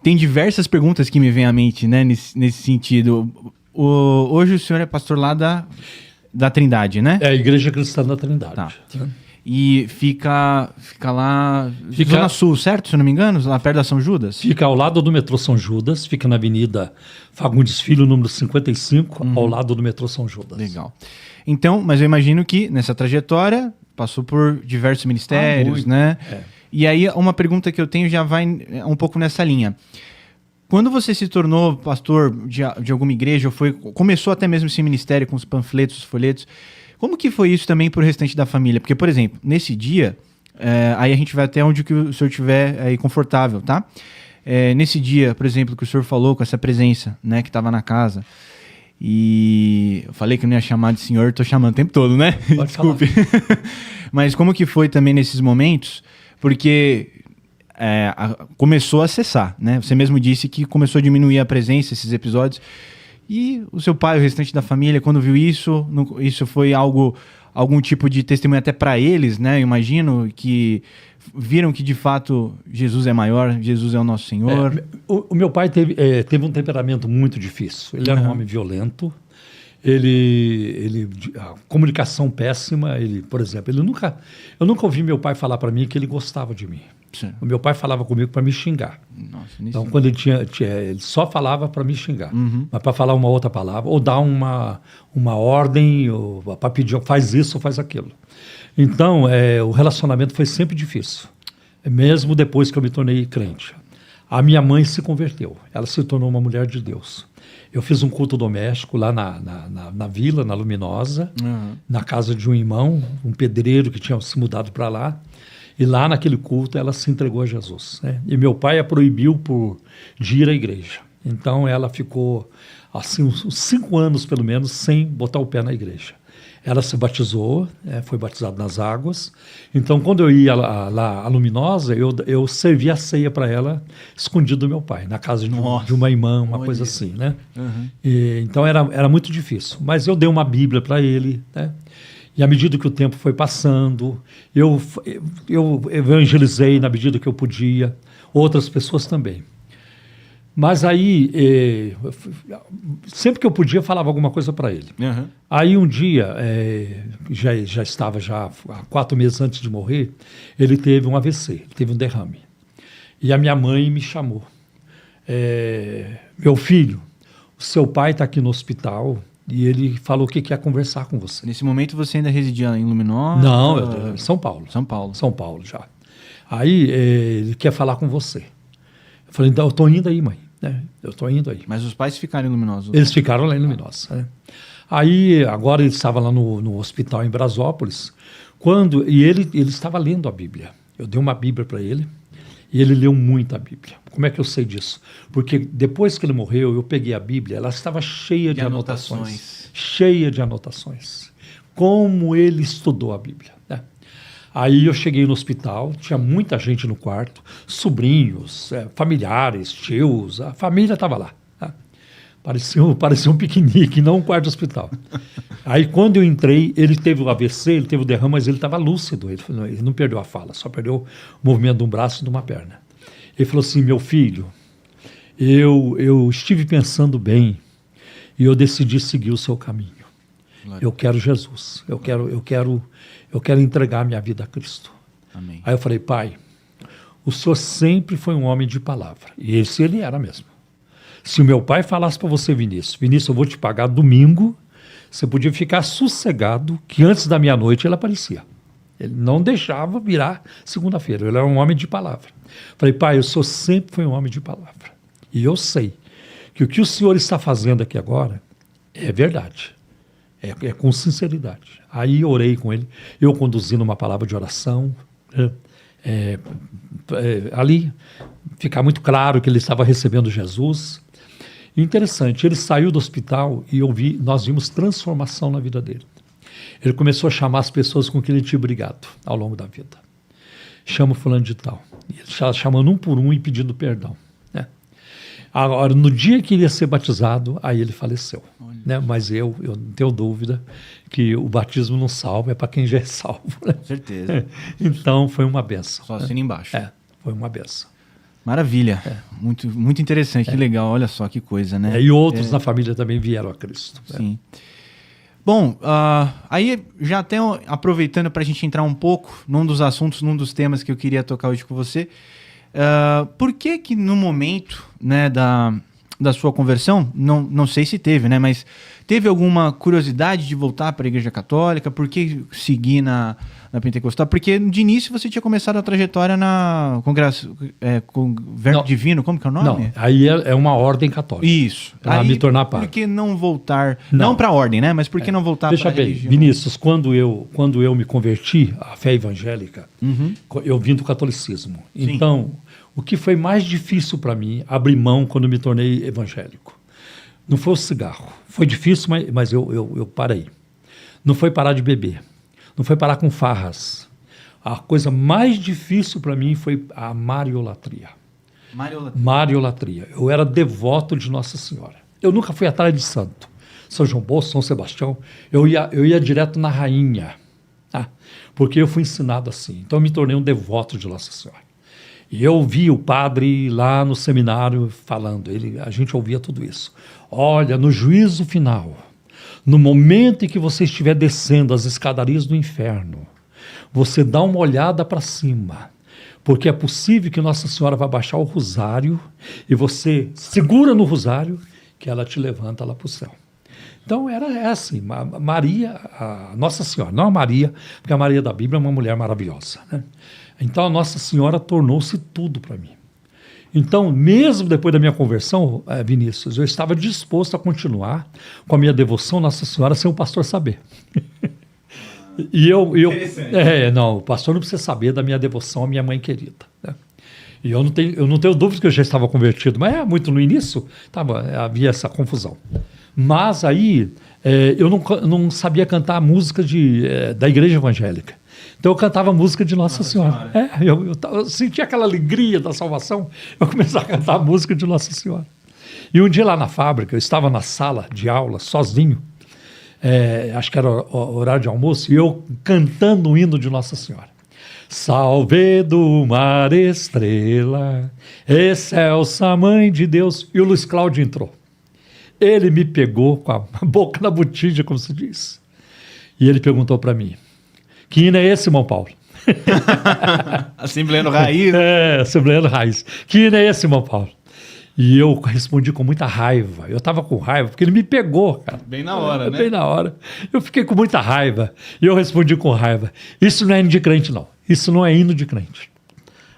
tem diversas perguntas que me vêm à mente, né, nesse sentido. Hoje o senhor é pastor lá da Trindade, né? É a Igreja Cristã da Trindade. Tá. E fica lá, Zona Sul, certo? Se eu não me engano, lá perto da São Judas? Fica ao lado do metrô São Judas, fica na Avenida Fagundes Filho, número 55, ao lado do metrô São Judas. Legal. Então, mas eu imagino que nessa trajetória passou por diversos ministérios, né? E aí uma pergunta que eu tenho já vai um pouco nessa linha. Quando você se tornou pastor de alguma igreja, ou começou até mesmo esse ministério com os panfletos, os folhetos, como que foi isso também para o restante da família? Porque, por exemplo, nesse dia, aí a gente vai até onde que o senhor estiver aí confortável, tá? Nesse dia, por exemplo, que o senhor falou com essa presença, né, que estava na casa, e eu falei que eu não ia chamar de senhor, estou chamando o tempo todo, né? Desculpe. Mas como que foi também nesses momentos? Porque começou a cessar, né? Você mesmo disse que começou a diminuir a presença, esses episódios. E o seu pai, o restante da família, quando viu isso, isso foi algum tipo de testemunho até para eles, né? Eu imagino que viram que de fato Jesus é maior, Jesus é o nosso Senhor. O meu pai teve um temperamento muito difícil. Ele era um homem violento. A comunicação péssima. Por exemplo, eu nunca ouvi meu pai falar para mim que ele gostava de mim. Sim. O meu pai falava comigo para me xingar. Nossa, então, quando ele só falava para me xingar, mas para falar uma outra palavra, ou dar uma ordem, ou para pedir, faz isso ou faz aquilo. Então, o relacionamento foi sempre difícil, mesmo depois que eu me tornei crente. A minha mãe se converteu, ela se tornou uma mulher de Deus. Eu fiz um culto doméstico lá na vila, na Luminosa, na casa de um irmão, um pedreiro que tinha se mudado para lá. E lá naquele culto ela se entregou a Jesus, né? E meu pai a proibiu de ir à igreja. Então ela ficou assim uns 5 anos pelo menos sem botar o pé na igreja. Ela se batizou, foi batizada nas águas. Então quando eu ia lá à Luminosa, eu servia a ceia para ela escondido do meu pai, na casa de uma irmã, uma coisa assim, né? Então era muito difícil. Mas eu dei uma Bíblia para ele, né? E à medida que o tempo foi passando, eu evangelizei na medida que eu podia, outras pessoas também. Mas aí, sempre que eu podia, eu falava alguma coisa para ele. Uhum. Aí um dia, já estava há 4 meses antes de morrer, ele teve um AVC, ele teve um derrame. E a minha mãe me chamou. Meu filho, o seu pai está aqui no hospital e ele falou que quer conversar com você. Nesse momento você ainda residia em Luminosa? Não, eu em São Paulo. São Paulo. São Paulo já. Aí ele quer falar com você. Eu falei, então, eu estou indo aí, mãe. Eu estou indo aí. Mas os pais ficaram em Luminosa? Eles ficaram lá em Luminosa. Aí, agora ele estava lá no hospital em Brasópolis, e ele estava lendo a Bíblia. Eu dei uma Bíblia para ele e ele leu muito a Bíblia. Como é que eu sei disso? Porque depois que ele morreu, eu peguei a Bíblia, ela estava cheia de anotações. Cheia de anotações. Como ele estudou a Bíblia, né? Aí eu cheguei no hospital, tinha muita gente no quarto, sobrinhos, familiares, tios, a família estava lá. Né? Parecia um piquenique, não um quarto de hospital. Aí quando eu entrei, ele teve o AVC, ele teve o derrame, mas ele estava lúcido, ele não perdeu a fala, só perdeu o movimento de um braço e de uma perna. Ele falou assim, meu filho, eu estive pensando bem e eu decidi seguir o seu caminho. Eu quero Jesus, eu quero entregar minha vida a Cristo. Amém. Aí eu falei, pai, o senhor sempre foi um homem de palavra. E esse ele era mesmo. Se o meu pai falasse para você, Vinícius, eu vou te pagar domingo, você podia ficar sossegado que antes da meia-noite ele aparecia. Ele não deixava virar segunda-feira, ele era um homem de palavra. Falei, pai, o senhor sempre foi um homem de palavra. E eu sei que o senhor está fazendo aqui agora é verdade. É com sinceridade. Aí eu orei com ele, eu conduzindo uma palavra de oração, ali ficar muito claro que ele estava recebendo Jesus. Interessante, ele saiu do hospital e nós vimos transformação na vida dele. Ele começou a chamar as pessoas com quem ele tinha brigado ao longo da vida. Chama o fulano de tal. Ele chamando um por um e pedindo perdão. Né? Agora, no dia que ele ia ser batizado, aí ele faleceu. Né? Mas eu não tenho dúvida que o batismo não salva, é para quem já é salvo. Né? Com certeza. Então, foi uma benção. Só assina embaixo. Foi uma benção. Maravilha. Muito, muito interessante, que legal. Olha só que coisa, né? E outros na família também vieram a Cristo. Sim. Bom, aí já até aproveitando para a gente entrar um pouco num dos assuntos, num dos temas que eu queria tocar hoje com você, por que no momento, né, da sua conversão, não sei se teve, né, mas teve alguma curiosidade de voltar para a Igreja Católica? Por que seguir na Pentecostal? Porque de início você tinha começado a trajetória com Verbo Divino, como que é o nome? Não, aí é uma ordem católica. Isso. Para me tornar padre. Por que não voltar, não para a ordem, né, mas por que não voltar para a religião? Deixa bem, Vinícius, quando eu me converti à fé evangélica, eu vim do catolicismo. Sim. Então, o que foi mais difícil para mim, abrir mão quando me tornei evangélico, não foi o cigarro. Foi difícil, mas eu parei. Não foi parar de beber. Não foi parar com farras. A coisa mais difícil para mim foi a mariolatria. Mariolatria. Eu era devoto de Nossa Senhora. Eu nunca fui atrás de santo. São João Bosco, São Sebastião. Eu ia direto na rainha. Porque eu fui ensinado assim. Então eu me tornei um devoto de Nossa Senhora. E eu ouvi o padre lá no seminário falando, a gente ouvia tudo isso. Olha, no juízo final, no momento em que você estiver descendo as escadarias do inferno, você dá uma olhada para cima, porque é possível que Nossa Senhora vá baixar o rosário e você segura no rosário que ela te levanta lá para o céu. Então era assim, Maria, a Nossa Senhora, não a Maria, porque a Maria da Bíblia é uma mulher maravilhosa, né? Então a Nossa Senhora tornou-se tudo para mim. Então, mesmo depois da minha conversão, Vinícius, eu estava disposto a continuar com a minha devoção à Nossa Senhora sem o pastor saber. E o pastor não precisa saber da minha devoção à minha mãe querida. Né? E eu não tenho dúvida que eu já estava convertido, mas muito no início havia essa confusão. Mas aí eu não sabia cantar música da igreja evangélica. Então eu cantava música de Nossa Senhora. Eu sentia aquela alegria da salvação, eu comecei a cantar a música de Nossa Senhora. E um dia lá na fábrica, eu estava na sala de aula, sozinho, acho que era o horário de almoço, e eu cantando o hino de Nossa Senhora. Salve do mar estrela, excelsa mãe de Deus. E o Luiz Cláudio entrou. Ele me pegou com a boca na botija, como se diz. E ele perguntou para mim, que hino é esse, irmão Paulo? Assembleando Raiz. Assembleando Raiz. Que hino é esse, irmão Paulo? E eu respondi com muita raiva. Eu estava com raiva, porque ele me pegou, cara. Bem na hora, né? Bem na hora. Eu fiquei com muita raiva. E eu respondi com raiva. Isso não é hino de crente, não. Isso não é hino de crente.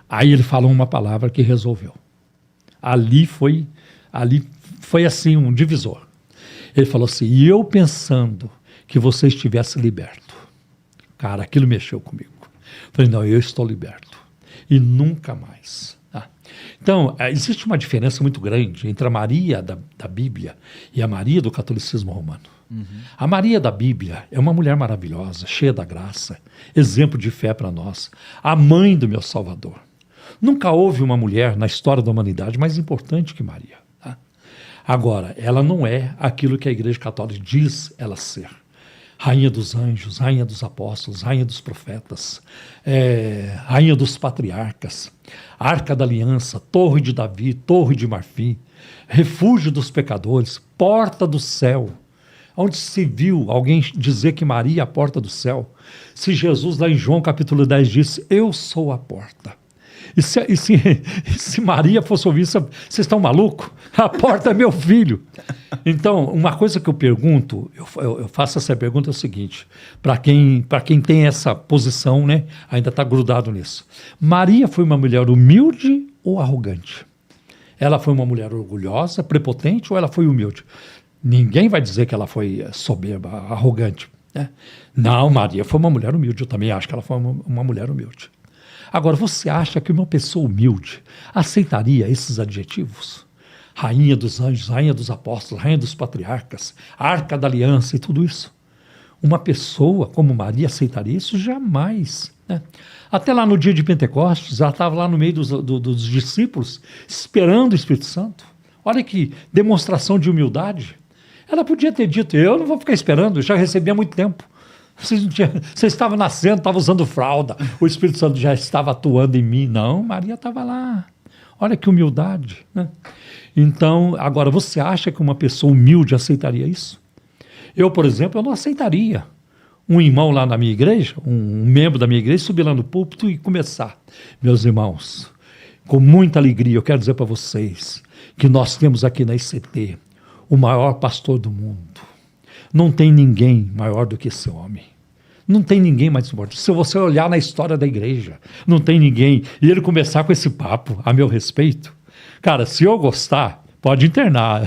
Aí ele falou uma palavra que resolveu. Ali foi assim um divisor. Ele falou assim, e eu pensando que você estivesse liberto. Cara, aquilo mexeu comigo. Falei, não, eu estou liberto. E nunca mais. Então, existe uma diferença muito grande entre a Maria da Bíblia e a Maria do catolicismo romano. Uhum. A Maria da Bíblia é uma mulher maravilhosa, cheia da graça, exemplo de fé para nós, a mãe do meu Salvador. Nunca houve uma mulher na história da humanidade mais importante que Maria. Tá? Agora, ela não é aquilo que a Igreja Católica diz ela ser. Rainha dos anjos, rainha dos apóstolos, rainha dos profetas, rainha dos patriarcas, arca da aliança, torre de Davi, torre de marfim, refúgio dos pecadores, porta do céu. Onde se viu alguém dizer que Maria é a porta do céu? Se Jesus lá em João capítulo 10 disse, eu sou a porta. E se Maria fosse ouvir isso, vocês estão malucos? A porta é meu filho. Então, uma coisa que eu pergunto, eu faço essa pergunta é o seguinte, para quem tem essa posição, né, ainda está grudado nisso. Maria foi uma mulher humilde ou arrogante? Ela foi uma mulher orgulhosa, prepotente ou ela foi humilde? Ninguém vai dizer que ela foi soberba, arrogante. Né? Não, Maria foi uma mulher humilde, eu também acho que ela foi uma mulher humilde. Agora, você acha que uma pessoa humilde aceitaria esses adjetivos? Rainha dos anjos, rainha dos apóstolos, rainha dos patriarcas, arca da aliança e tudo isso. Uma pessoa como Maria aceitaria isso? Jamais. Né? Até lá no dia de Pentecostes, ela estava lá no meio dos discípulos, esperando o Espírito Santo. Olha que demonstração de humildade. Ela podia ter dito, eu não vou ficar esperando, eu já recebi há muito tempo. Você estava nascendo, estava usando fralda, o Espírito Santo já estava atuando em mim. Não, Maria estava lá. Olha que humildade. Né? Então, agora, você acha que uma pessoa humilde aceitaria isso? Eu, por exemplo, eu não aceitaria um irmão lá na minha igreja, um membro da minha igreja, subir lá no púlpito e começar. Meus irmãos, com muita alegria, eu quero dizer para vocês que nós temos aqui na ICT o maior pastor do mundo. Não tem ninguém maior do que esse homem. Não tem ninguém mais importante. Se você olhar na história da igreja, não tem ninguém. E ele começar com esse papo a meu respeito, cara, se eu gostar, pode internar.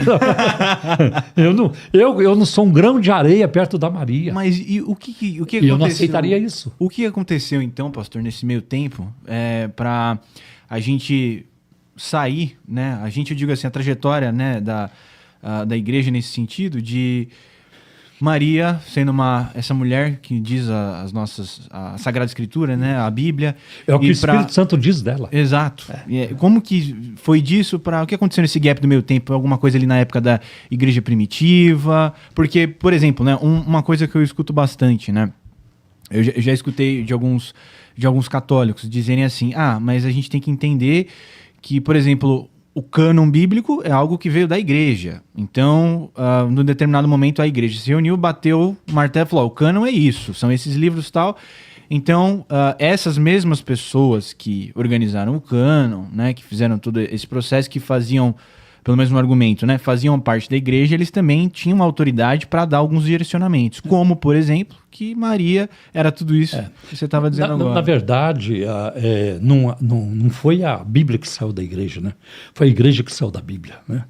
eu não sou um grão de areia perto da Maria. Mas e o que aconteceu? Eu não aceitaria isso. O que aconteceu então, pastor, nesse meio tempo, para a gente sair, né? A gente, eu digo assim, a trajetória, né, da igreja nesse sentido de Maria sendo essa mulher que diz a Sagrada Escritura, né, a Bíblia. É o que o Espírito Santo diz dela. Exato. Como que foi disso para o que aconteceu nesse gap do meio tempo? Alguma coisa ali na época da igreja primitiva? Porque, por exemplo, né, uma coisa que eu escuto bastante, né, eu já escutei de alguns católicos dizerem assim, mas a gente tem que entender que, por exemplo, o cânon bíblico é algo que veio da igreja. Então, num determinado momento, a igreja se reuniu, bateu o martelo e falou, o cânon é isso, são esses livros e tal. Então, essas mesmas pessoas que organizaram o cânon, né, que fizeram todo esse processo, que faziam, pelo mesmo argumento, né, faziam parte da igreja, eles também tinham autoridade para dar alguns direcionamentos. Como, por exemplo, que Maria era tudo isso que você estava dizendo agora. Na verdade, não foi a Bíblia que saiu da igreja, né? Foi a igreja que saiu da Bíblia, né?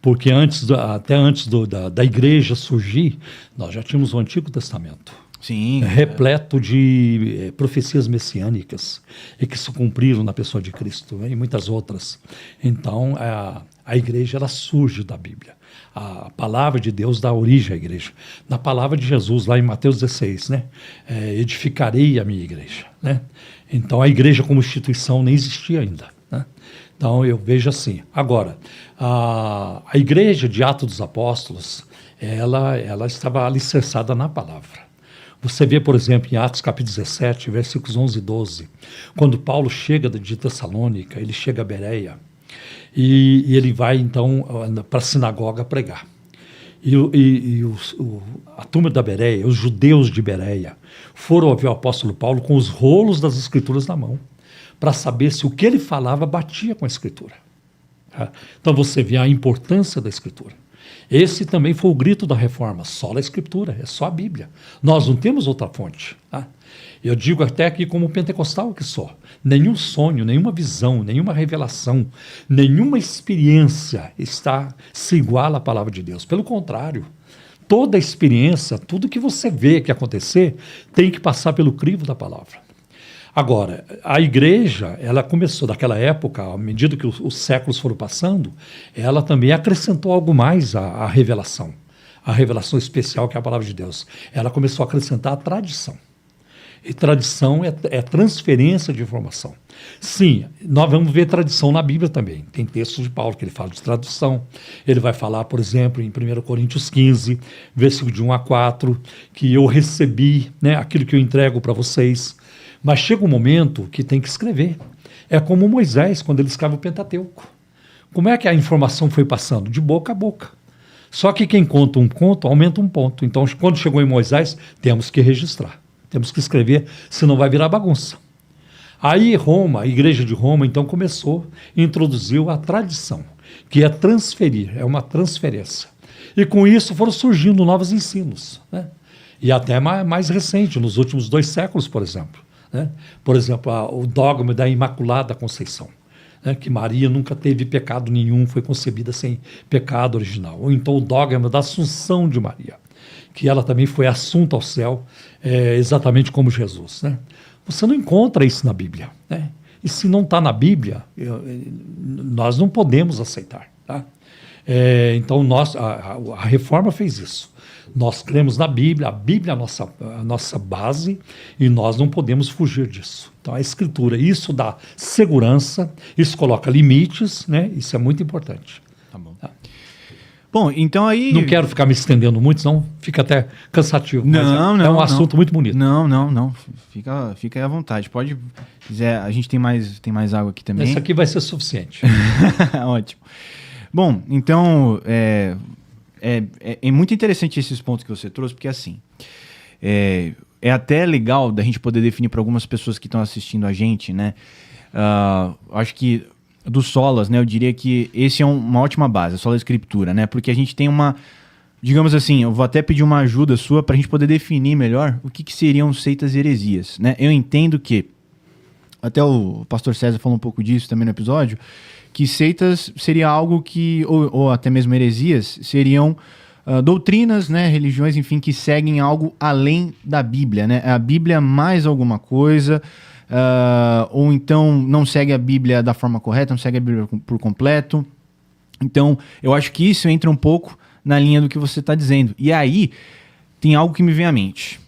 Porque até antes da igreja surgir, nós já tínhamos o Antigo Testamento. Sim. Repleto de profecias messiânicas e que se cumpriram na pessoa de Cristo, né? E muitas outras. Então, a igreja ela surge da Bíblia. A palavra de Deus dá origem à igreja. Na palavra de Jesus, lá em Mateus 16, né? Edificarei a minha igreja. Né? Então, a igreja como instituição nem existia ainda. Né? Então, eu vejo assim. Agora, a igreja de Atos dos Apóstolos, ela estava alicerçada na palavra. Você vê, por exemplo, em Atos capítulo 17, versículos 11 e 12, quando Paulo chega de Tessalônica, ele chega a Bereia, e ele vai, então, para a sinagoga pregar. A turma da Bereia, os judeus de Bereia, foram ouvir o apóstolo Paulo com os rolos das escrituras na mão, para saber se o que ele falava batia com a escritura. Tá? Então você vê a importância da escritura. Esse também foi o grito da reforma, só a escritura, é só a Bíblia. Nós não temos outra fonte. Tá? Eu digo até aqui como pentecostal que sou. Nenhum sonho, nenhuma visão, nenhuma revelação, nenhuma experiência se iguala à palavra de Deus. Pelo contrário, toda experiência, tudo que você vê que acontecer, tem que passar pelo crivo da palavra. Agora, a igreja, ela começou daquela época, à medida que os séculos foram passando, ela também acrescentou algo mais à revelação. A revelação especial que é a palavra de Deus. Ela começou a acrescentar a tradição. E tradição é transferência de informação. Sim, nós vamos ver tradição na Bíblia também. Tem textos de Paulo que ele fala de tradução. Ele vai falar, por exemplo, em 1 Coríntios 15, versículo de 1 a 4, que eu recebi, né, aquilo que eu entrego para vocês. Mas chega um momento que tem que escrever. É como Moisés, quando ele escreve o Pentateuco. Como é que a informação foi passando? De boca a boca. Só que quem conta um conto, aumenta um ponto. Então, quando chegou em Moisés, temos que registrar. Temos que escrever, senão vai virar bagunça. Aí Roma, a igreja de Roma, então começou, introduziu a tradição, que é transferir, é uma transferência. E com isso foram surgindo novos ensinos, né? E até mais recente, nos últimos 2 séculos, por exemplo. Né? Por exemplo, o dogma da Imaculada Conceição, né? Que Maria nunca teve pecado nenhum, foi concebida sem pecado original. Ou então o dogma da Assunção de Maria, que ela também foi assunta ao céu, exatamente como Jesus. Né? Você não encontra isso na Bíblia. Né? E se não está na Bíblia, nós não podemos aceitar. Tá? Então a reforma fez isso. Nós cremos na Bíblia, a Bíblia é a nossa base e nós não podemos fugir disso. Então a Escritura, isso dá segurança, isso coloca limites, né? Isso é muito importante. Tá bom. Tá. Bom, então aí... Não quero ficar me estendendo muito, senão fica até cansativo. Não, é um assunto muito bonito. Não. Fica aí à vontade. Pode quiser, a gente tem mais água aqui também. Esse aqui vai ser suficiente. Ótimo. Bom, então... É muito interessante esses pontos que você trouxe, porque assim, é até legal da gente poder definir para algumas pessoas que estão assistindo a gente, né? Acho que do solas, né? Eu diria que esse é uma ótima base, a sola escritura, né? Porque a gente tem digamos assim, eu vou até pedir uma ajuda sua para a gente poder definir melhor o que seriam seitas e heresias, né? Eu entendo que, até o pastor César falou um pouco disso também no episódio, que seitas seria algo que, ou até mesmo heresias, seriam doutrinas, né, religiões, enfim, que seguem algo além da Bíblia, né? A Bíblia mais alguma coisa, ou então não segue a Bíblia da forma correta, não segue a Bíblia por completo. Então, eu acho que isso entra um pouco na linha do que você está dizendo. E aí, tem algo que me vem à mente.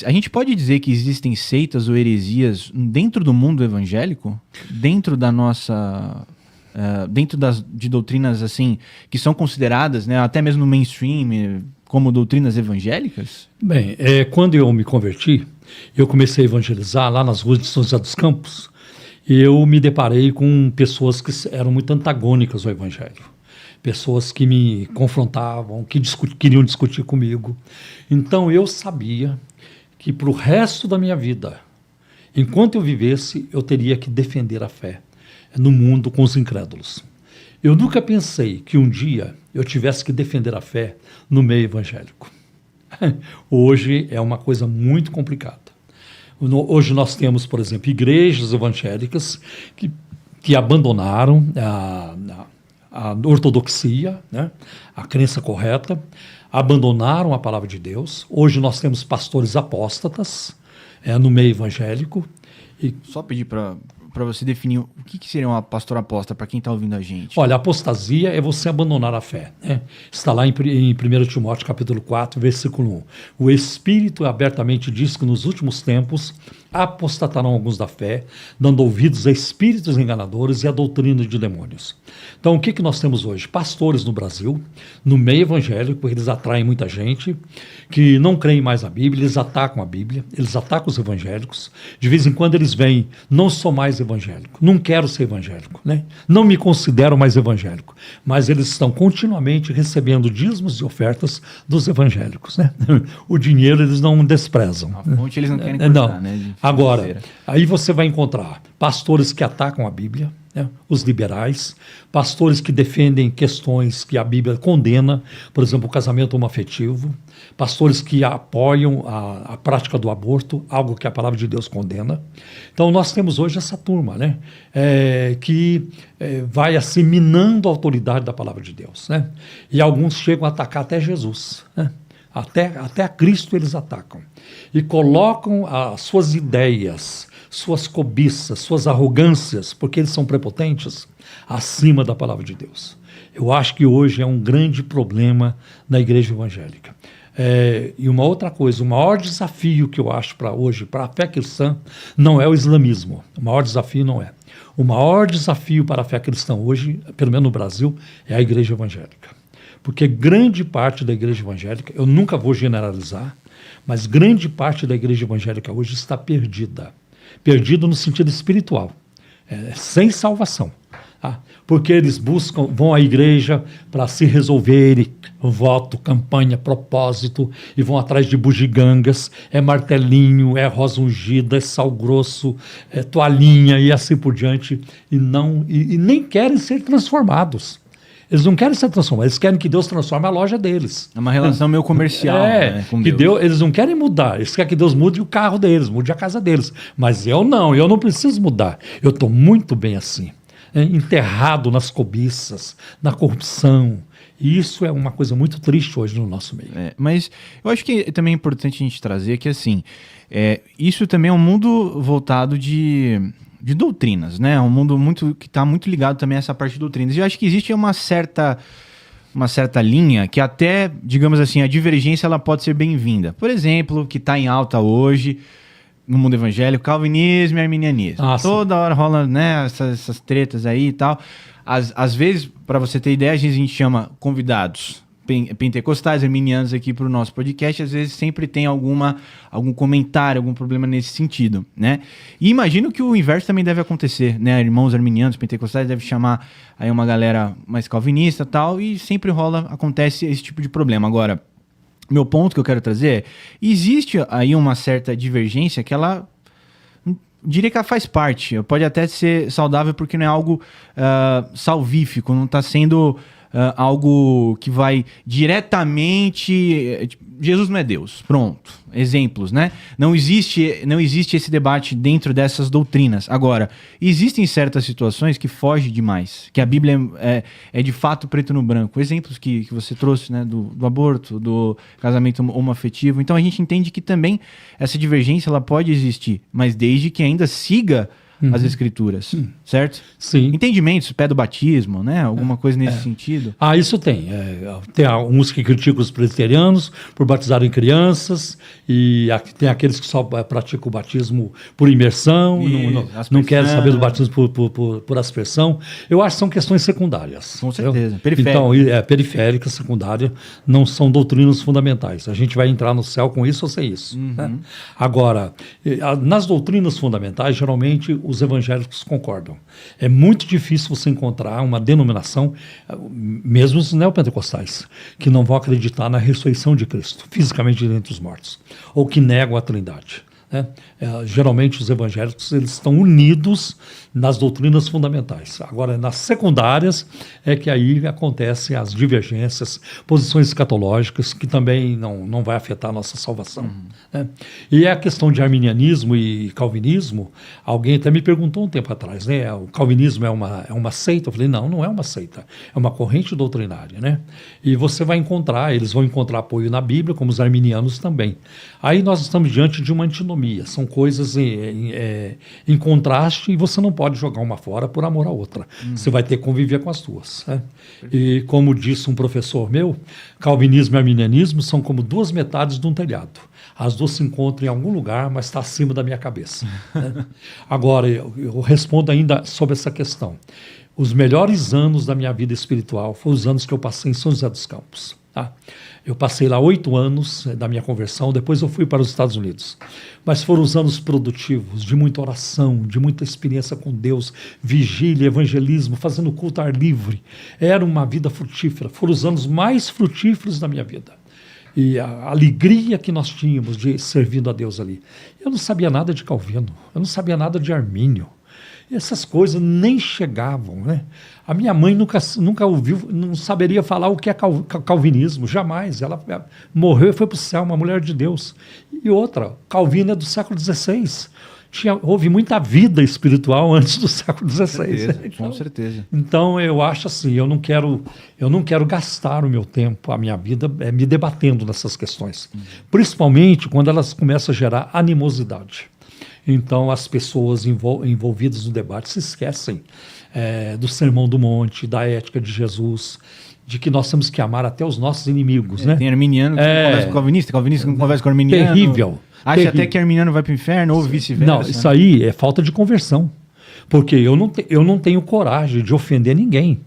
A gente pode dizer que existem seitas ou heresias dentro do mundo evangélico? Dentro da nossa... dentro de doutrinas assim, que são consideradas, né, até mesmo no mainstream, como doutrinas evangélicas? Bem, quando eu me converti, eu comecei a evangelizar lá nas ruas de São José dos Campos, e eu me deparei com pessoas que eram muito antagônicas ao evangelho. Pessoas que me confrontavam, que queriam discutir comigo. Então eu sabia que para o resto da minha vida, enquanto eu vivesse, eu teria que defender a fé no mundo com os incrédulos. Eu nunca pensei que um dia eu tivesse que defender a fé no meio evangélico. Hoje é uma coisa muito complicada. Hoje nós temos, por exemplo, igrejas evangélicas que abandonaram a ortodoxia, né, a crença correta, abandonaram a palavra de Deus. Hoje nós temos pastores apóstatas no meio evangélico. Só pedir para você definir o que seria uma pastora apóstata para quem está ouvindo a gente. Olha, a apostasia é você abandonar a fé. Né? Está lá em 1 Timóteo capítulo 4, versículo 1. O Espírito abertamente diz que nos últimos tempos apostatarão alguns da fé, dando ouvidos a espíritos enganadores e a doutrina de demônios. Então, o que nós temos hoje? Pastores no Brasil, no meio evangélico, eles atraem muita gente que não creem mais na Bíblia, eles atacam a Bíblia, eles atacam os evangélicos. De vez em quando eles vêm, não sou mais evangélico, não quero ser evangélico, né? Não me considero mais evangélico, mas eles estão continuamente recebendo dízimos e ofertas dos evangélicos, né? O dinheiro eles não desprezam. A fonte eles não querem cortar, né? Agora, aí você vai encontrar pastores que atacam a Bíblia, né? Os liberais, pastores que defendem questões que a Bíblia condena, por exemplo, o casamento homoafetivo, pastores que apoiam a prática do aborto, algo que a palavra de Deus condena. Então nós temos hoje essa turma, né? Que vai assim minando a autoridade da palavra de Deus, né? E alguns chegam a atacar até Jesus, né? Até a Cristo eles atacam. E colocam as suas ideias, suas cobiças, suas arrogâncias, porque eles são prepotentes, acima da palavra de Deus. Eu acho que hoje é um grande problema na igreja evangélica. E uma outra coisa, o maior desafio que eu acho para hoje, para a fé cristã, não é o islamismo. O maior desafio não é. O maior desafio para a fé cristã hoje, pelo menos no Brasil, é a igreja evangélica. Porque grande parte da igreja evangélica, eu nunca vou generalizar, mas grande parte da igreja evangélica hoje está perdida. Perdida no sentido espiritual, sem salvação. Tá? Porque eles vão à igreja para se resolverem, voto, campanha, propósito, e vão atrás de bugigangas, é martelinho, é rosa ungida, é sal grosso, é toalhinha e assim por diante, e nem querem ser transformados. Eles não querem ser transformados, eles querem que Deus transforme a loja deles. É uma relação meio comercial, né, com Deus. Eles não querem mudar, eles querem que Deus mude o carro deles, mude a casa deles. Mas eu não preciso mudar. Eu estou muito bem assim, enterrado nas cobiças, na corrupção. E isso é uma coisa muito triste hoje no nosso meio. Mas eu acho que também é importante a gente trazer que, assim, isso também é um mundo voltado de doutrinas, né? Um mundo que está muito ligado também a essa parte de doutrinas. E eu acho que existe uma certa linha que até, digamos assim, a divergência ela pode ser bem-vinda. Por exemplo, que está em alta hoje no mundo evangélico, calvinismo e arminianismo. Toda hora rola, né, essas tretas aí e tal. Às vezes, para você ter ideia, a gente chama convidados pentecostais, arminianos aqui para o nosso podcast, às vezes sempre tem algum comentário, algum problema nesse sentido, né? E imagino que o inverso também deve acontecer, né? Irmãos arminianos, pentecostais devem chamar aí uma galera mais calvinista e tal, e sempre acontece esse tipo de problema. Agora, meu ponto que eu quero trazer é, existe aí uma certa divergência que ela, diria que ela faz parte, pode até ser saudável porque não é algo salvífico, não está sendo algo que vai diretamente... Jesus não é Deus, pronto, exemplos, né? Não existe esse debate dentro dessas doutrinas. Agora, existem certas situações que fogem demais, que a Bíblia é de fato preto no branco. Exemplos que você trouxe, né? Do aborto, do casamento homoafetivo. Então a gente entende que também essa divergência ela pode existir, mas desde que ainda siga as escrituras, certo? Sim. Entendimentos, pé do batismo, né? Alguma coisa nesse sentido. Isso tem. Tem uns que criticam os presbiterianos por batizarem crianças, e tem aqueles que só praticam o batismo por imersão, não querem saber do batismo por aspersão. Eu acho que são questões secundárias. Com certeza. Periféricas. Então, periféricas, secundárias, não são doutrinas fundamentais. A gente vai entrar no céu com isso ou sem isso. Né? Agora, nas doutrinas fundamentais, geralmente os evangélicos concordam. É muito difícil você encontrar uma denominação, mesmo os neopentecostais, que não vão acreditar na ressurreição de Cristo, fisicamente dentre os mortos, ou que negam a Trindade. Né? Geralmente os evangélicos eles estão unidos nas doutrinas fundamentais. Agora, nas secundárias é que aí acontecem as divergências, posições escatológicas, que também não vai afetar a nossa salvação. Né? E a questão de arminianismo e calvinismo, alguém até me perguntou um tempo atrás, né? O calvinismo é uma seita? Eu falei, não é uma seita, é uma corrente doutrinária. Né? E você vai eles vão encontrar apoio na Bíblia, como os arminianos também. Aí nós estamos diante de uma antinomia, são coisas em contraste, e você não pode jogar uma fora por amor à outra. Você vai ter que conviver com as duas. Né? E como disse um professor meu, calvinismo e arminianismo são como duas metades de um telhado. As duas se encontram em algum lugar, mas está acima da minha cabeça. Né? Agora, eu respondo ainda sobre essa questão. Os melhores anos da minha vida espiritual foram os anos que eu passei em São José dos Campos. Tá? Eu passei lá 8 anos da minha conversão, depois eu fui para os Estados Unidos. Mas foram os anos produtivos, de muita oração, de muita experiência com Deus, vigília, evangelismo, fazendo culto ao ar livre. Era uma vida frutífera, foram os anos mais frutíferos da minha vida. E a alegria que nós tínhamos de servindo a Deus ali. Eu não sabia nada de Calvino, eu não sabia nada de Armínio. Essas coisas nem chegavam, né? A minha mãe nunca ouviu, não saberia falar o que é calvinismo, jamais. Ela morreu e foi para o céu, uma mulher de Deus. E outra, Calvino é do século XVI. Houve muita vida espiritual antes do século XVI. Com certeza. Então eu acho assim, eu não quero gastar o meu tempo, a minha vida, me debatendo nessas questões. Principalmente quando elas começam a gerar animosidade. Então, as pessoas envolvidas no debate se esquecem do Sermão do Monte, da ética de Jesus, de que nós temos que amar até os nossos inimigos. Né? Tem arminiano que não conversa com calvinista, calvinista que não conversa com arminiano. Terrível. Acha terrível. Até que arminiano vai para o inferno ou vice-versa. Não, isso aí é falta de conversão. Porque eu não tenho coragem de ofender ninguém.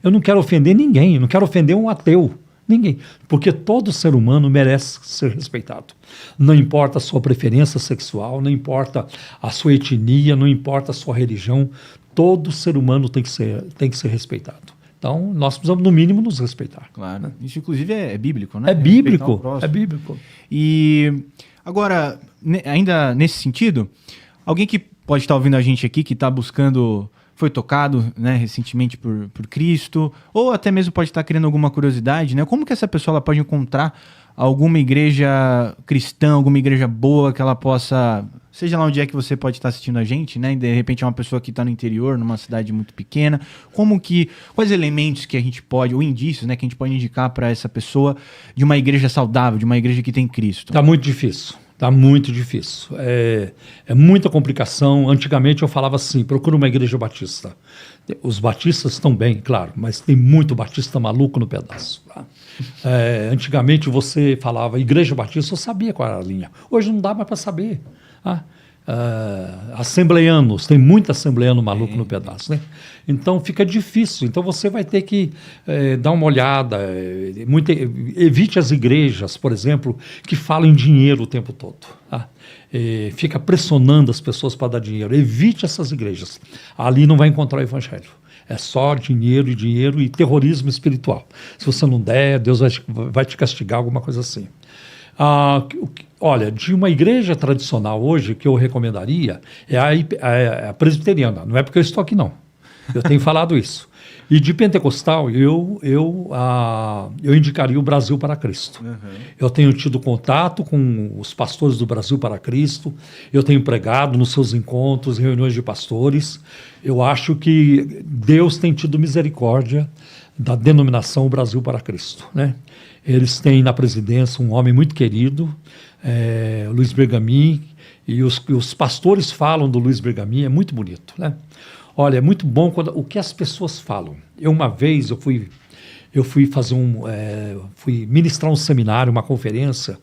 Eu não quero ofender ninguém, eu não quero ofender um ateu. Ninguém. Porque todo ser humano merece ser respeitado. Não importa a sua preferência sexual, não importa a sua etnia, não importa a sua religião, todo ser humano tem que ser respeitado. Então, nós precisamos, no mínimo, nos respeitar. Claro. Isso, inclusive, é bíblico, né? É bíblico. É bíblico. E, agora, ainda nesse sentido, alguém que pode estar ouvindo a gente aqui, que está buscando... foi tocado, né, recentemente por Cristo, ou até mesmo pode estar criando alguma curiosidade, né? Como que essa pessoa ela pode encontrar alguma igreja cristã, alguma igreja boa que ela possa, seja lá onde é que você pode estar assistindo a gente, né? De repente é uma pessoa que está no interior, numa cidade muito pequena. Quais elementos que a gente pode, ou indícios, né, que a gente pode indicar para essa pessoa de uma igreja saudável, de uma igreja que tem Cristo? Está muito difícil. Está muito difícil. É muita complicação. Antigamente eu falava assim, procura uma igreja batista. Os batistas estão bem, claro, mas tem muito batista maluco no pedaço. Tá? Antigamente você falava igreja batista, eu sabia qual era a linha. Hoje não dá mais para saber. Tá? Assembleianos, tem muito assembleiano maluco no pedaço, né? Então fica difícil. Então você vai ter que dar uma olhada. Evite as igrejas, por exemplo, que falam em dinheiro o tempo todo. Tá? Fica pressionando as pessoas para dar dinheiro. Evite essas igrejas. Ali não vai encontrar o evangelho. É só dinheiro e terrorismo espiritual. Se você não der, Deus vai te castigar, alguma coisa assim. Olha, de uma igreja tradicional hoje, que eu recomendaria, é a presbiteriana. Não é porque eu estou aqui, não. Eu tenho falado isso. E de pentecostal, eu indicaria o Brasil para Cristo. Uhum. Eu tenho tido contato com os pastores do Brasil para Cristo, eu tenho pregado nos seus encontros, reuniões de pastores. Eu acho que Deus tem tido misericórdia da denominação Brasil para Cristo, né? Eles têm na presidência um homem muito querido, Luiz Bergamin, e os pastores falam do Luiz Bergamin, é muito bonito, né? Olha, é muito bom o que as pessoas falam. Uma vez eu fui fui ministrar um seminário, uma conferência,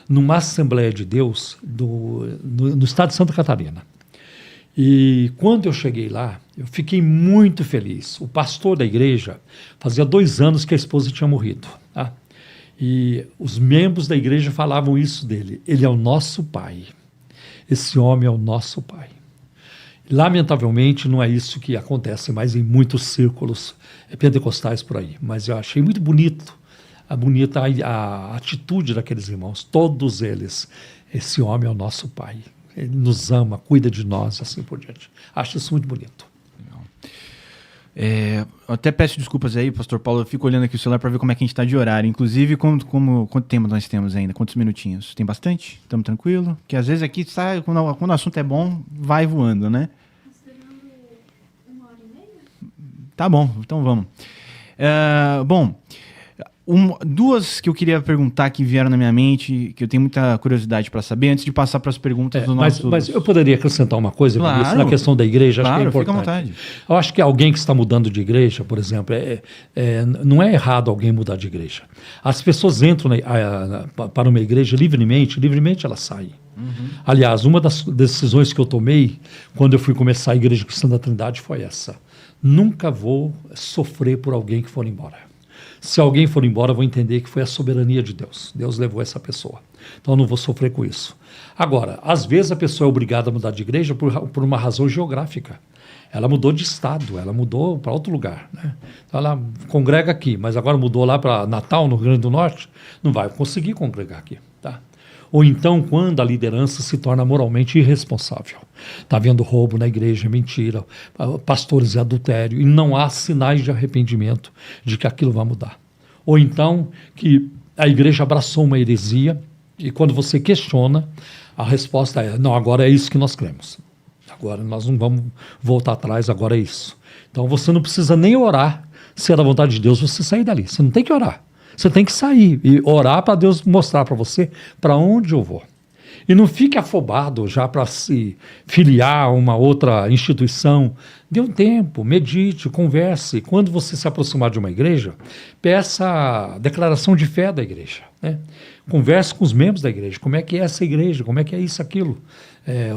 numa Assembleia de Deus no estado de Santa Catarina. E quando eu cheguei lá, eu fiquei muito feliz. O pastor da igreja, fazia 2 anos que a esposa tinha morrido. Tá? E os membros da igreja falavam isso dele. Ele é o nosso pai. Esse homem é o nosso pai. Lamentavelmente, não é isso que acontece mais em muitos círculos pentecostais por aí. Mas eu achei muito bonita a atitude daqueles irmãos. Todos eles. Esse homem é o nosso pai. Ele nos ama, cuida de nós, assim por diante. Acho isso muito bonito. Eu até peço desculpas aí, pastor Paulo, eu fico olhando aqui o celular para ver como é que a gente está de horário. Inclusive, quanto tempo nós temos ainda? Quantos minutinhos? Tem bastante? Estamos tranquilo? Porque às vezes aqui, quando o assunto é bom, vai voando, né? Considerando 1h30? Tá bom, então vamos. Bom, Duas que eu queria perguntar que vieram na minha mente, que eu tenho muita curiosidade para saber, antes de passar para as perguntas do nosso... Mas eu poderia acrescentar uma coisa, Claro, Vinícius, na questão da igreja, acho que é claro, importante. fica à vontade. Eu acho que alguém que está mudando de igreja, por exemplo, não é errado alguém mudar de igreja. As pessoas entram para uma igreja livremente elas saem. Aliás, uma das decisões que eu tomei quando eu fui começar a Igreja Cristã da Trindade foi essa. Nunca vou sofrer por alguém que for embora. Se alguém for embora, eu vou entender que foi a soberania de Deus. Deus levou essa pessoa. Então eu não vou sofrer com isso. Agora, às vezes a pessoa é obrigada a mudar de igreja por uma razão geográfica. Ela mudou de estado, ela mudou para outro lugar, né? Então ela congrega aqui, mas agora mudou lá para Natal, no Rio Grande do Norte, não vai conseguir congregar aqui, tá? Ou então, quando a liderança se torna moralmente irresponsável. Está havendo roubo na igreja, mentira, pastores e adultério, e não há sinais de arrependimento de que aquilo vai mudar. Ou então, que a igreja abraçou uma heresia, e quando você questiona, a resposta é, não, agora é isso que nós cremos. Agora nós não vamos voltar atrás, agora é isso. Então você não precisa nem orar, se é da vontade de Deus, você sair dali. Você não tem que orar. Você tem que sair e orar para Deus mostrar para você para onde eu vou. E não fique afobado já para se filiar a uma outra instituição. Dê um tempo, medite, converse. Quando você se aproximar de uma igreja, peça a declaração de fé da igreja, né? Converse com os membros da igreja. Como é que é essa igreja? Como é que é isso, aquilo?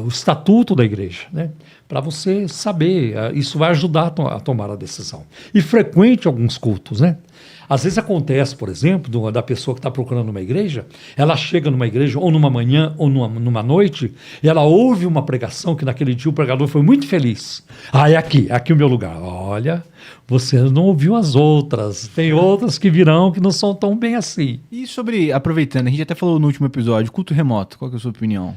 O estatuto da igreja, né? Para você saber. Isso vai ajudar a tomar a decisão. E frequente alguns cultos, né? Às vezes acontece, por exemplo, da pessoa que está procurando uma igreja, ela chega numa igreja ou numa manhã ou numa noite, e ela ouve uma pregação que naquele dia o pregador foi muito feliz. É aqui o meu lugar. Olha, você não ouviu as outras, tem outras que virão que não são tão bem assim. E sobre, aproveitando, a gente até falou no último episódio, culto remoto, qual que é a sua opinião?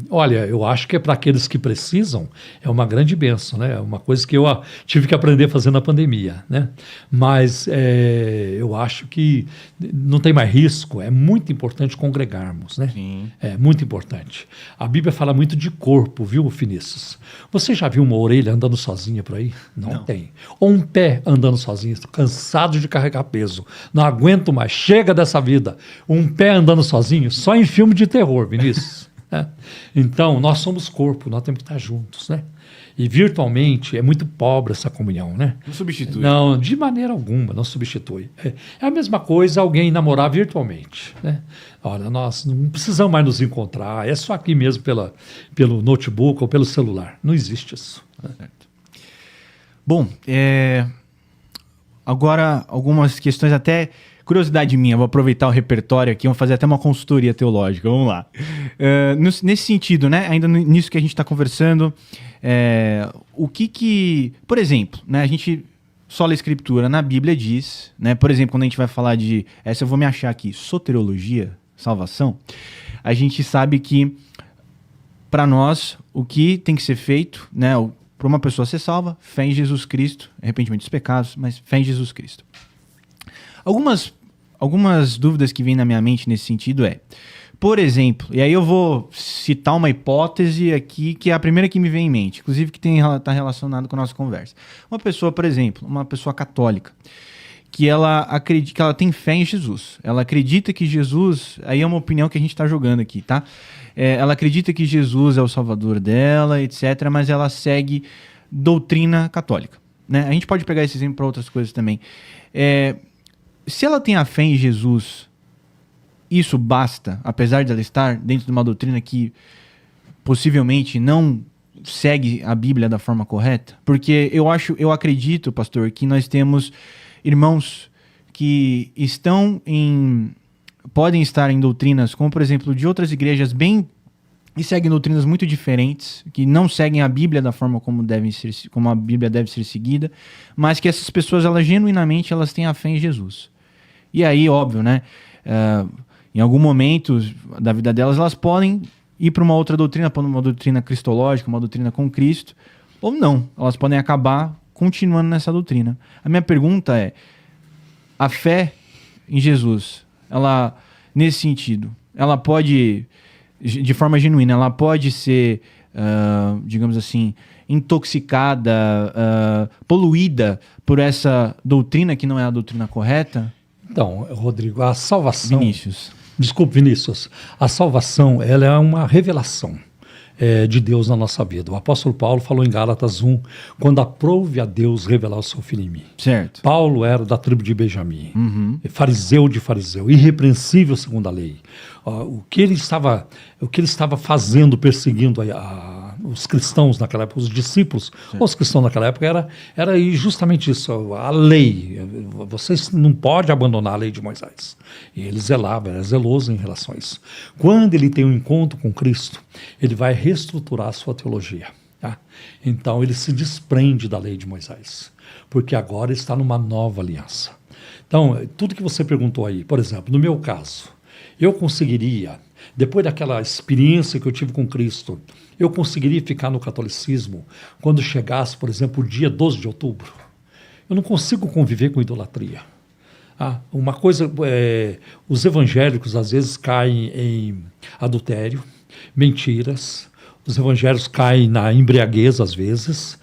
Olha, eu acho que é para aqueles que precisam, é uma grande bênção, né? É uma coisa que eu tive que aprender a fazer na pandemia, né? Mas eu acho que não tem mais risco, é muito importante congregarmos, né? Sim. É muito importante. A Bíblia fala muito de corpo, viu, Vinícius? Você já viu uma orelha andando sozinha por aí? Não tem. Ou um pé andando sozinho, estou cansado de carregar peso, não aguento mais, chega dessa vida. Um pé andando sozinho, só em filme de terror, Vinícius. Né? Então, nós somos corpo, nós temos que estar juntos, né? E virtualmente é muito pobre essa comunhão, né? Não substitui. Não, de maneira alguma, não substitui. É a mesma coisa alguém namorar virtualmente, né? Olha, nós não precisamos mais nos encontrar, é só aqui mesmo pelo notebook ou pelo celular. Não existe isso. Né? Certo. Bom, agora algumas questões até... Curiosidade minha, vou aproveitar o repertório aqui, vamos fazer até uma consultoria teológica, vamos lá. Nesse sentido, né, ainda nisso que a gente está conversando, o que... Por exemplo, né, a gente sola a escritura, na Bíblia diz, né, por exemplo, quando a gente vai falar de... Essa eu vou me achar aqui, soteriologia, salvação, a gente sabe que, para nós, o que tem que ser feito, né, para uma pessoa ser salva, fé em Jesus Cristo, arrependimento dos pecados, mas fé em Jesus Cristo. Algumas dúvidas que vêm na minha mente nesse sentido por exemplo, e aí eu vou citar uma hipótese aqui que é a primeira que me vem em mente, inclusive que está relacionado com a nossa conversa. Uma pessoa, por exemplo, uma pessoa católica, que ela acredita, que ela tem fé em Jesus. Ela acredita que Jesus, aí é uma opinião que a gente está jogando aqui, tá? Ela acredita que Jesus é o salvador dela, etc., mas ela segue doutrina católica, né? A gente pode pegar esse exemplo para outras coisas também. Se ela tem a fé em Jesus, isso basta, apesar de ela estar dentro de uma doutrina que possivelmente não segue a Bíblia da forma correta? Porque eu acredito, pastor, que nós temos irmãos que podem estar em doutrinas, como por exemplo, de outras igrejas e seguem doutrinas muito diferentes, que não seguem a Bíblia da forma como a Bíblia deve ser seguida, mas que essas pessoas, genuinamente, elas têm a fé em Jesus. E aí, óbvio, né? Em algum momento da vida delas, elas podem ir para uma outra doutrina, para uma doutrina cristológica, uma doutrina com Cristo, ou não. Elas podem acabar continuando nessa doutrina. A minha pergunta é, a fé em Jesus, ela, nesse sentido, ela pode, de forma genuína, ela pode ser, digamos assim, intoxicada, poluída por essa doutrina que não é a doutrina correta? Então, Rodrigo, a salvação... Vinícius. Desculpe, Vinícius. A salvação, ela é uma revelação de Deus na nossa vida. O apóstolo Paulo falou em Gálatas 1, quando aprove a Deus revelar o seu filho em mim. Certo. Paulo era da tribo de Benjamim, fariseu de fariseu, irrepreensível segundo a lei. O que ele estava fazendo, perseguindo os cristãos naquela época, os discípulos, os cristãos naquela época, era justamente isso, a lei. Vocês não podem abandonar a lei de Moisés. E ele zelava, era zeloso em relação a isso. Quando ele tem um encontro com Cristo, ele vai reestruturar a sua teologia. Tá? Então ele se desprende da lei de Moisés, porque agora está numa nova aliança. Então, tudo que você perguntou aí, por exemplo, no meu caso, eu conseguiria, depois daquela experiência que eu tive com Cristo, eu conseguiria ficar no catolicismo quando chegasse, por exemplo, o dia 12 de outubro. Eu não consigo conviver com idolatria. Uma coisa, os evangélicos às vezes caem em adultério, mentiras, os evangélicos caem na embriaguez às vezes,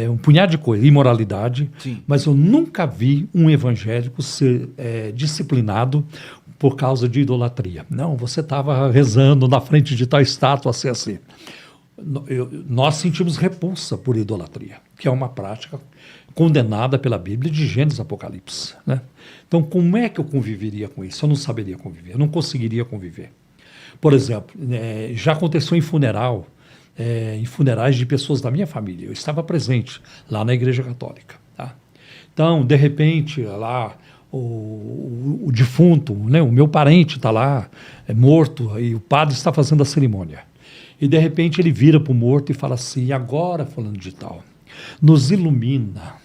um punhado de coisa, imoralidade. Sim. Mas eu nunca vi um evangélico ser disciplinado por causa de idolatria. Não, você estava rezando na frente de tal estátua, assim. Nós sentimos repulsa por idolatria, que é uma prática condenada pela Bíblia de Gênesis e Apocalipse. Né? Então, como é que eu conviveria com isso? Eu não saberia conviver, eu não conseguiria conviver. Por exemplo, já aconteceu em funerais de pessoas da minha família. Eu estava presente lá na Igreja Católica. Tá? Então, de repente, lá o defunto, né, o meu parente está lá, morto, e o padre está fazendo a cerimônia. E, de repente, ele vira para o morto e fala assim: agora, fulano de tal, nos ilumina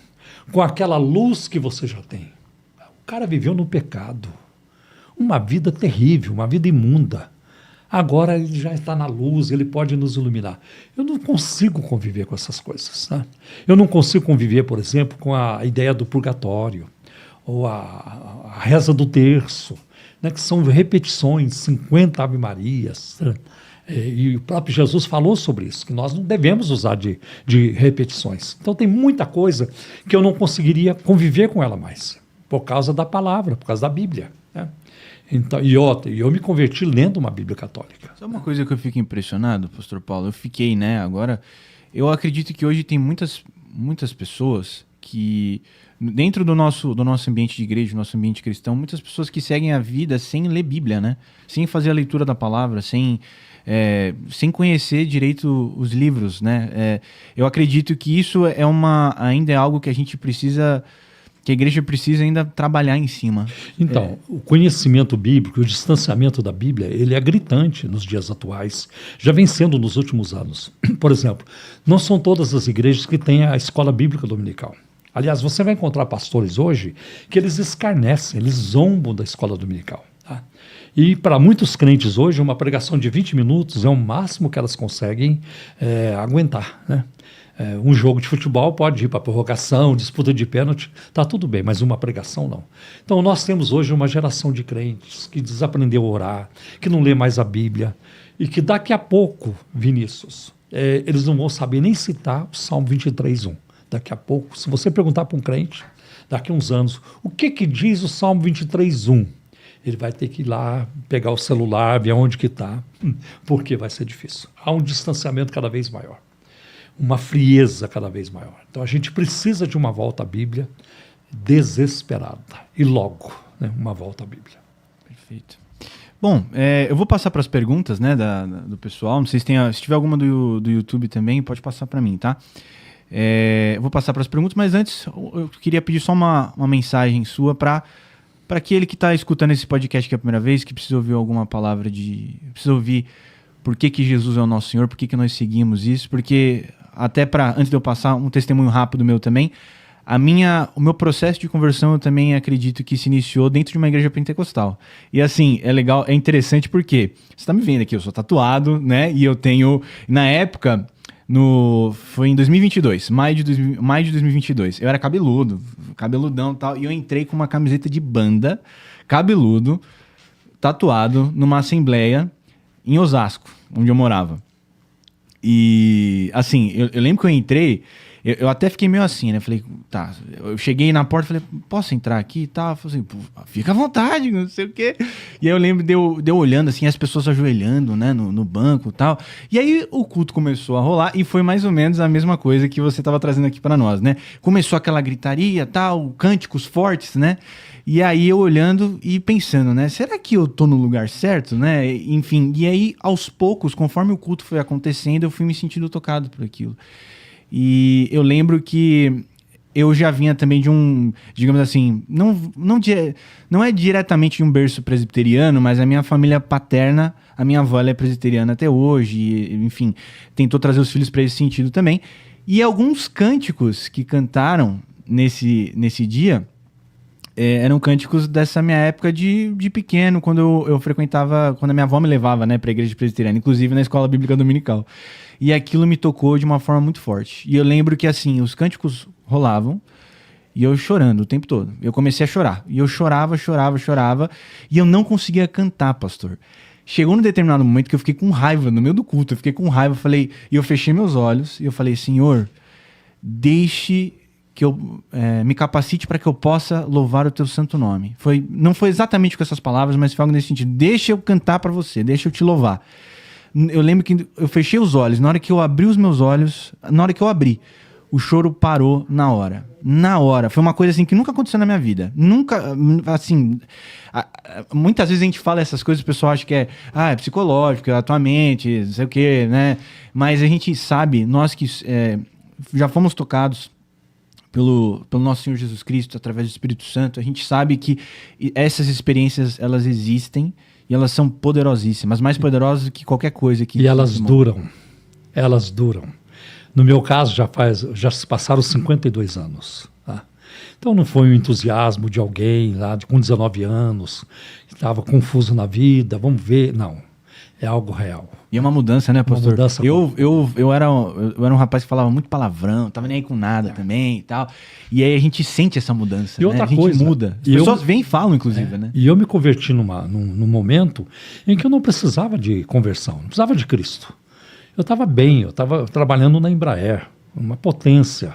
com aquela luz que você já tem. O cara viveu no pecado, uma vida terrível, uma vida imunda. Agora ele já está na luz, ele pode nos iluminar. Eu não consigo conviver com essas coisas. Né? Eu não consigo conviver, por exemplo, com a ideia do purgatório, ou a reza do terço, né, que são repetições, 50 Ave Marias. E o próprio Jesus falou sobre isso, que nós não devemos usar de repetições. Então tem muita coisa que eu não conseguiria conviver com ela mais, por causa da palavra, por causa da Bíblia. Né? Então, e eu me converti lendo uma Bíblia católica. Sabe uma coisa que eu fico impressionado, pastor Paulo? Eu fiquei, né? Agora, eu acredito que hoje tem muitas pessoas que, dentro do nosso ambiente de igreja, do nosso ambiente cristão, muitas pessoas que seguem a vida sem ler Bíblia, né? Sem fazer a leitura da palavra, sem conhecer direito os livros, né? Eu acredito que isso ainda é algo que a gente precisa... que a igreja precisa ainda trabalhar em cima. Então, o conhecimento bíblico, o distanciamento da Bíblia, ele é gritante nos dias atuais, já vem sendo nos últimos anos. Por exemplo, não são todas as igrejas que têm a escola bíblica dominical. Aliás, você vai encontrar pastores hoje que eles escarnecem, eles zombam da escola dominical. Tá? E para muitos crentes hoje, uma pregação de 20 minutos é o máximo que elas conseguem aguentar, né? Um jogo de futebol pode ir para prorrogação, disputa de pênalti, está tudo bem, mas uma pregação não. Então nós temos hoje uma geração de crentes que desaprendeu a orar, que não lê mais a Bíblia, e que daqui a pouco, Vinícius, eles não vão saber nem citar o Salmo 23:1. Daqui a pouco, se você perguntar para um crente, daqui a uns anos, o que diz o Salmo 23:1? Ele vai ter que ir lá, pegar o celular, ver onde que está, porque vai ser difícil. Há um distanciamento cada vez maior. Uma frieza cada vez maior. Então a gente precisa de uma volta à Bíblia desesperada. E logo, né, uma volta à Bíblia. Perfeito. Bom, eu vou passar para as perguntas, né, do pessoal. Não sei se tiver alguma do YouTube também, pode passar para mim, tá? Eu vou passar para as perguntas, mas antes eu queria pedir só uma mensagem sua para aquele que está escutando esse podcast que é a primeira vez, que precisa ouvir alguma palavra precisa ouvir por que Jesus é o nosso Senhor, por que nós seguimos isso, porque... antes de eu passar um testemunho rápido meu também, o meu processo de conversão eu também acredito que se iniciou dentro de uma igreja pentecostal. E assim, é legal, é interessante porque, você está me vendo aqui, eu sou tatuado, né, e eu tenho, na época, foi em 2022, maio de 2022, eu era cabeludão e tal, e eu entrei com uma camiseta de banda, cabeludo, tatuado, numa assembleia em Osasco, onde eu morava. E, assim, eu lembro que eu entrei, eu até fiquei meio assim, né? Falei, tá, eu cheguei na porta, falei, posso entrar aqui e tal? Falei assim, fica à vontade, não sei o quê. E aí eu lembro de eu olhando assim, as pessoas ajoelhando, né, no banco e tal. E aí o culto começou a rolar e foi mais ou menos a mesma coisa que você estava trazendo aqui para nós, né? Começou aquela gritaria, tal, cânticos fortes, né? E aí eu olhando e pensando, né? Será que eu tô no lugar certo, né? Enfim, e aí aos poucos, conforme o culto foi acontecendo, eu fui me sentindo tocado por aquilo. E eu lembro que eu já vinha também de um, digamos assim, não é diretamente de um berço presbiteriano, mas a minha família paterna, a minha avó ela é presbiteriana até hoje, e, enfim, tentou trazer os filhos para esse sentido também. E alguns cânticos que cantaram nesse dia eram cânticos dessa minha época de pequeno, quando eu frequentava, quando a minha avó me levava, né, para a igreja presbiteriana, inclusive na escola bíblica dominical. E aquilo me tocou de uma forma muito forte. E eu lembro que, assim, os cânticos rolavam e eu chorando o tempo todo. Eu comecei a chorar. E eu chorava. E eu não conseguia cantar, pastor. Chegou num determinado momento que eu fiquei com raiva, no meio do culto. Eu fiquei com raiva, e eu fechei meus olhos e eu falei, Senhor, deixe que eu me capacite para que eu possa louvar o teu santo nome. Não foi exatamente com essas palavras, mas foi algo nesse sentido. Deixa eu cantar para você, deixa eu te louvar. Eu lembro que eu fechei os olhos, na hora que eu abri os meus olhos, o choro parou na hora. Na hora. Foi uma coisa assim que nunca aconteceu na minha vida. Nunca, assim... muitas vezes a gente fala essas coisas, o pessoal acha que é psicológico, é a tua mente, não sei o quê, né? Mas a gente sabe, nós que já fomos tocados pelo nosso Senhor Jesus Cristo, através do Espírito Santo, a gente sabe que essas experiências, elas existem e elas são poderosíssimas, mais poderosas do que qualquer coisa que... E elas duram. No meu caso, já se passaram 52 anos. Tá? Então não foi um entusiasmo de alguém lá com 19 anos, que estava confuso na vida, vamos ver, não. É algo real. E é uma mudança, né, pastor? Uma mudança. Eu era um rapaz que falava muito palavrão, tava nem aí com nada também e tal. E aí a gente sente essa mudança, e outra a gente coisa, muda. As pessoas vêm e falam, inclusive, né? E eu me converti num momento em que eu não precisava de conversão, não precisava de Cristo. Eu estava bem, eu estava trabalhando na Embraer, uma potência.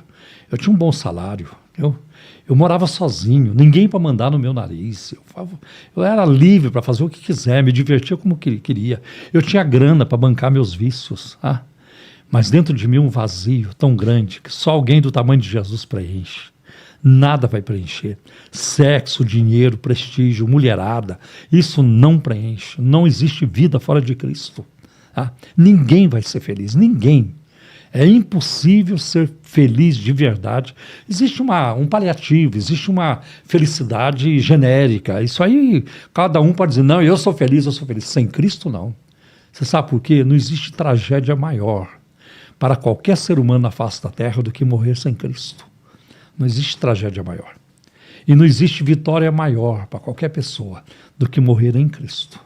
Eu tinha um bom salário, eu morava sozinho, ninguém para mandar no meu nariz. Eu era livre para fazer o que quiser, me divertia como queria. Eu tinha grana para bancar meus vícios. Mas dentro de mim um vazio tão grande que só alguém do tamanho de Jesus preenche. Nada vai preencher. Sexo, dinheiro, prestígio, mulherada, isso não preenche. Não existe vida fora de Cristo. Ninguém vai ser feliz, ninguém. É impossível ser feliz de verdade. Existe um paliativo, existe uma felicidade genérica. Isso aí, cada um pode dizer, não, eu sou feliz. Sem Cristo, não. Você sabe por quê? Não existe tragédia maior para qualquer ser humano na face da terra do que morrer sem Cristo. Não existe tragédia maior. E não existe vitória maior para qualquer pessoa do que morrer em Cristo.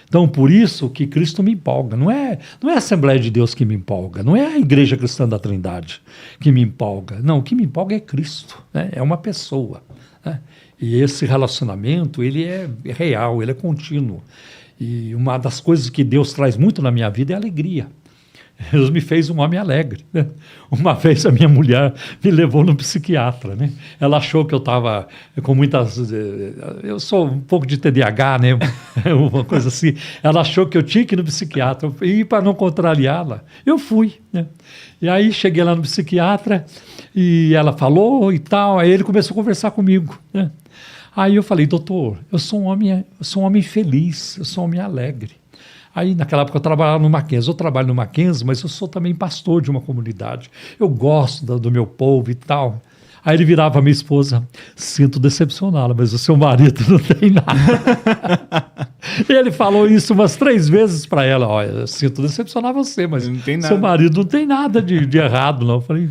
Então, por isso que Cristo me empolga. Não é a Assembleia de Deus que me empolga, não é a Igreja Cristã da Trindade que me empolga. Não, o que me empolga é Cristo, né? É uma pessoa. Né? E esse relacionamento, ele é real, ele é contínuo. E uma das coisas que Deus traz muito na minha vida é a alegria. Deus me fez um homem alegre. Né? Uma vez a minha mulher me levou no psiquiatra. Né? Ela achou que eu estava com muitas... Eu sou um pouco de TDAH, né? Uma coisa assim. Ela achou que eu tinha que ir no psiquiatra. E para não contrariá-la, eu fui. Né? E aí cheguei lá no psiquiatra e ela falou e tal. Aí ele começou a conversar comigo. Né? Aí eu falei, doutor, eu sou um homem feliz, eu sou um homem alegre. Aí, naquela época, eu trabalhava no Mackenzie. Eu trabalho no Mackenzie, mas eu sou também pastor de uma comunidade. Eu gosto do meu povo e tal. Aí ele virava para minha esposa, sinto decepcioná-la, mas o seu marido não tem nada. E ele falou isso umas 3 vezes para ela. Olha, sinto decepcionar você, mas não tem nada. Seu marido não tem nada de errado, não. Eu falei,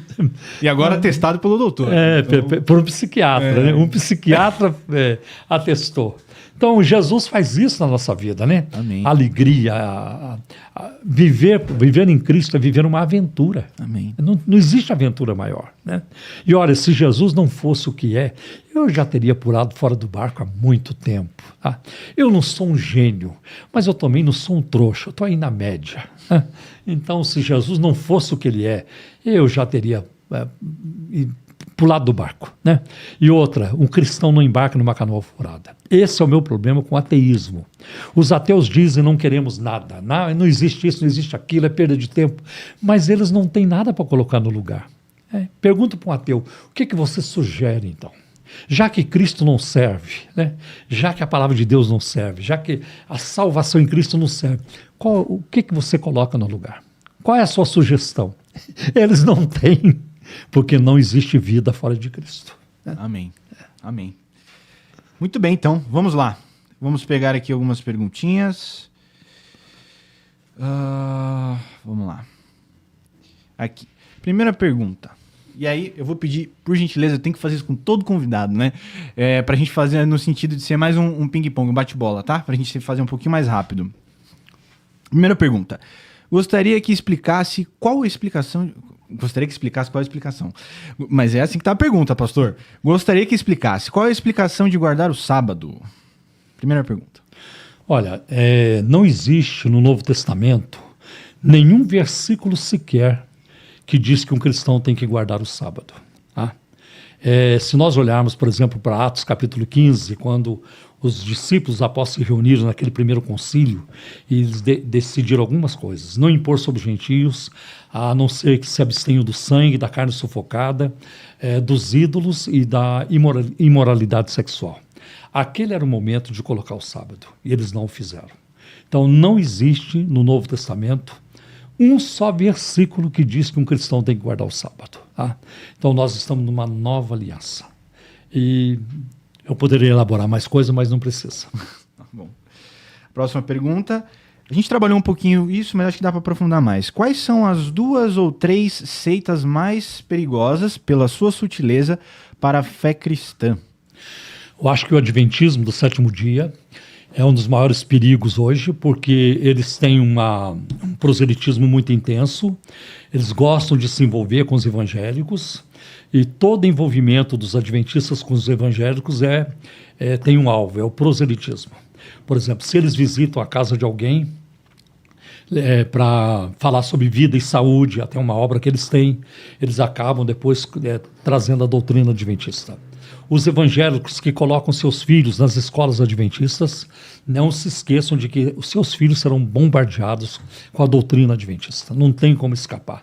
e agora atestado pelo doutor. Então... por um psiquiatra. Né? Um psiquiatra atestou. Então, Jesus faz isso na nossa vida, né? Amém. A alegria, viver em Cristo é viver uma aventura. Amém. Não existe aventura maior, né? E olha, se Jesus não fosse o que é, eu já teria pulado fora do barco há muito tempo. Tá? Eu não sou um gênio, mas eu também não sou um trouxa, eu estou aí na média. Então, se Jesus não fosse o que ele é, eu já teria para o lado do barco, né? E outra, um cristão não embarca numa canoa furada. Esse é o meu problema com o ateísmo. Os ateus dizem não queremos nada, não existe isso, não existe aquilo, é perda de tempo, mas eles não têm nada para colocar no lugar. Pergunta para um ateu, o que você sugere então? Já que Cristo não serve, né? Já que a palavra de Deus não serve, já que a salvação em Cristo não serve, o que você coloca no lugar? Qual é a sua sugestão? Eles não têm, porque não existe vida fora de Cristo. Amém. Amém. Muito bem, então, vamos lá. Vamos pegar aqui algumas perguntinhas. Vamos lá. Aqui. Primeira pergunta. E aí, eu vou pedir, por gentileza, eu tenho que fazer isso com todo convidado, né? Pra gente fazer no sentido de ser mais um ping-pong, um bate-bola, tá? Pra gente fazer um pouquinho mais rápido. Primeira pergunta. Gostaria que explicasse qual a explicação... Mas é assim que tá a pergunta, pastor. Gostaria que explicasse qual é a explicação de guardar o sábado. Primeira pergunta. Olha, não existe no Novo Testamento nenhum versículo sequer que diz que um cristão tem que guardar o sábado. Tá? Se nós olharmos, por exemplo, para Atos capítulo 15, quando os discípulos após se reuniram naquele primeiro concílio, e eles decidiram algumas coisas, não impor sobre os gentios, a não ser que se abstenham do sangue, da carne sufocada, dos ídolos e da imoralidade sexual. Aquele era o momento de colocar o sábado, e eles não o fizeram. Então não existe no Novo Testamento um só versículo que diz que um cristão tem que guardar o sábado. Tá? Então nós estamos numa nova aliança. E eu poderia elaborar mais coisas, mas não precisa. Bom. Próxima pergunta. A gente trabalhou um pouquinho isso, mas acho que dá para aprofundar mais. Quais são as 2 ou 3 seitas mais perigosas, pela sua sutileza, para a fé cristã? Eu acho que o adventismo do sétimo dia é um dos maiores perigos hoje, porque eles têm um proselitismo muito intenso, eles gostam de se envolver com os evangélicos, e todo envolvimento dos adventistas com os evangélicos tem um alvo, é o proselitismo. Por exemplo, se eles visitam a casa de alguém para falar sobre vida e saúde, até uma obra que eles têm, eles acabam depois trazendo a doutrina adventista. Os evangélicos que colocam seus filhos nas escolas adventistas, não se esqueçam de que os seus filhos serão bombardeados com a doutrina adventista. Não tem como escapar.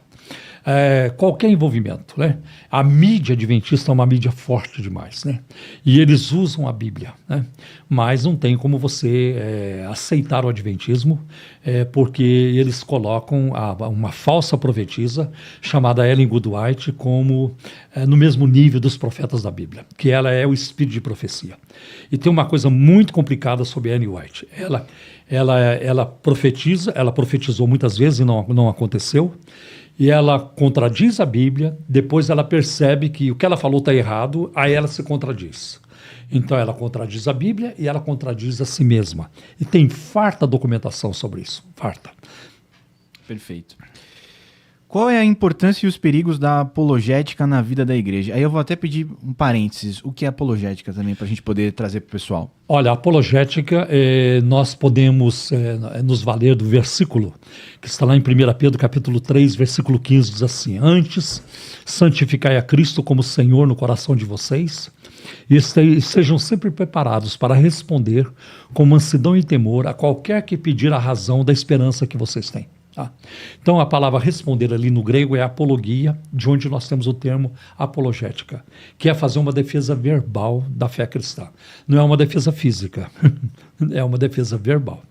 Qualquer envolvimento, né? A mídia adventista é uma mídia forte demais, né? E eles usam a Bíblia, né? Mas não tem como você aceitar o adventismo, porque eles colocam uma falsa profetisa chamada Ellen G. White como no mesmo nível dos profetas da Bíblia, que ela é o espírito de profecia. E tem uma coisa muito complicada sobre Ellen White. Ela profetiza, ela profetizou muitas vezes e não aconteceu. E ela contradiz a Bíblia, depois ela percebe que o que ela falou está errado, aí ela se contradiz. Então ela contradiz a Bíblia e ela contradiz a si mesma. E tem farta documentação sobre isso, farta. Perfeito. Qual é a importância e os perigos da apologética na vida da igreja? Aí eu vou até pedir um parênteses. O que é apologética também, para a gente poder trazer para o pessoal? Olha, a apologética, nós podemos nos valer do versículo que está lá em 1 Pedro capítulo 3, versículo 15, diz assim: Antes, santificai a Cristo como Senhor no coração de vocês, e sejam sempre preparados para responder com mansidão e temor a qualquer que pedir a razão da esperança que vocês têm. Tá? Então a palavra responder ali no grego é apologia, de onde nós temos o termo apologética, que é fazer uma defesa verbal da fé cristã. Não é uma defesa física, é uma defesa verbal.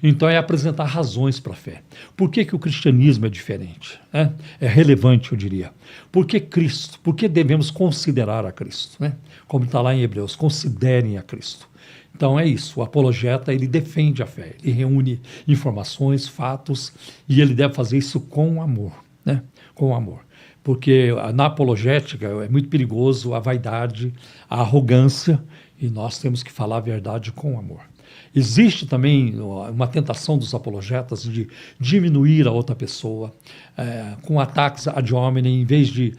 Então é apresentar razões para a fé. Por que o cristianismo é diferente? É relevante, eu diria. Por que Cristo? Por que devemos considerar a Cristo? Como está lá em Hebreus, considerem a Cristo. Então é isso, o apologeta ele defende a fé, ele reúne informações, fatos, e ele deve fazer isso com amor, né? Com amor. Porque na apologética é muito perigoso a vaidade, a arrogância, e nós temos que falar a verdade com amor. Existe também uma tentação dos apologetas de diminuir a outra pessoa, com ataques ad hominem, em vez de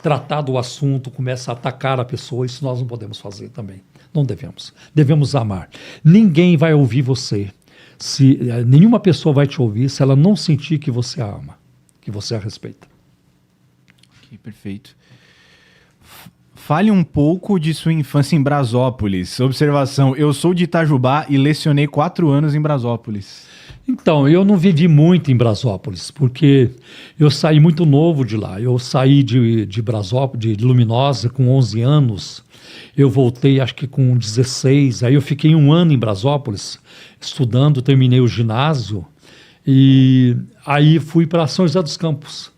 tratar do assunto, começa a atacar a pessoa, isso nós não podemos fazer também. Não devemos. Devemos amar. Ninguém vai ouvir você, nenhuma pessoa vai te ouvir se ela não sentir que você a ama, que você a respeita. Ok, perfeito. Fale um pouco de sua infância em Brasópolis. Observação, eu sou de Itajubá e lecionei 4 anos em Brasópolis. Então, eu não vivi muito em Brasópolis, porque eu saí muito novo de lá. Eu saí de Brasópolis, de Luminosa, com 11 anos. Eu voltei, acho que com 16. Aí eu fiquei 1 ano em Brasópolis, estudando, terminei o ginásio. E aí fui para São José dos Campos.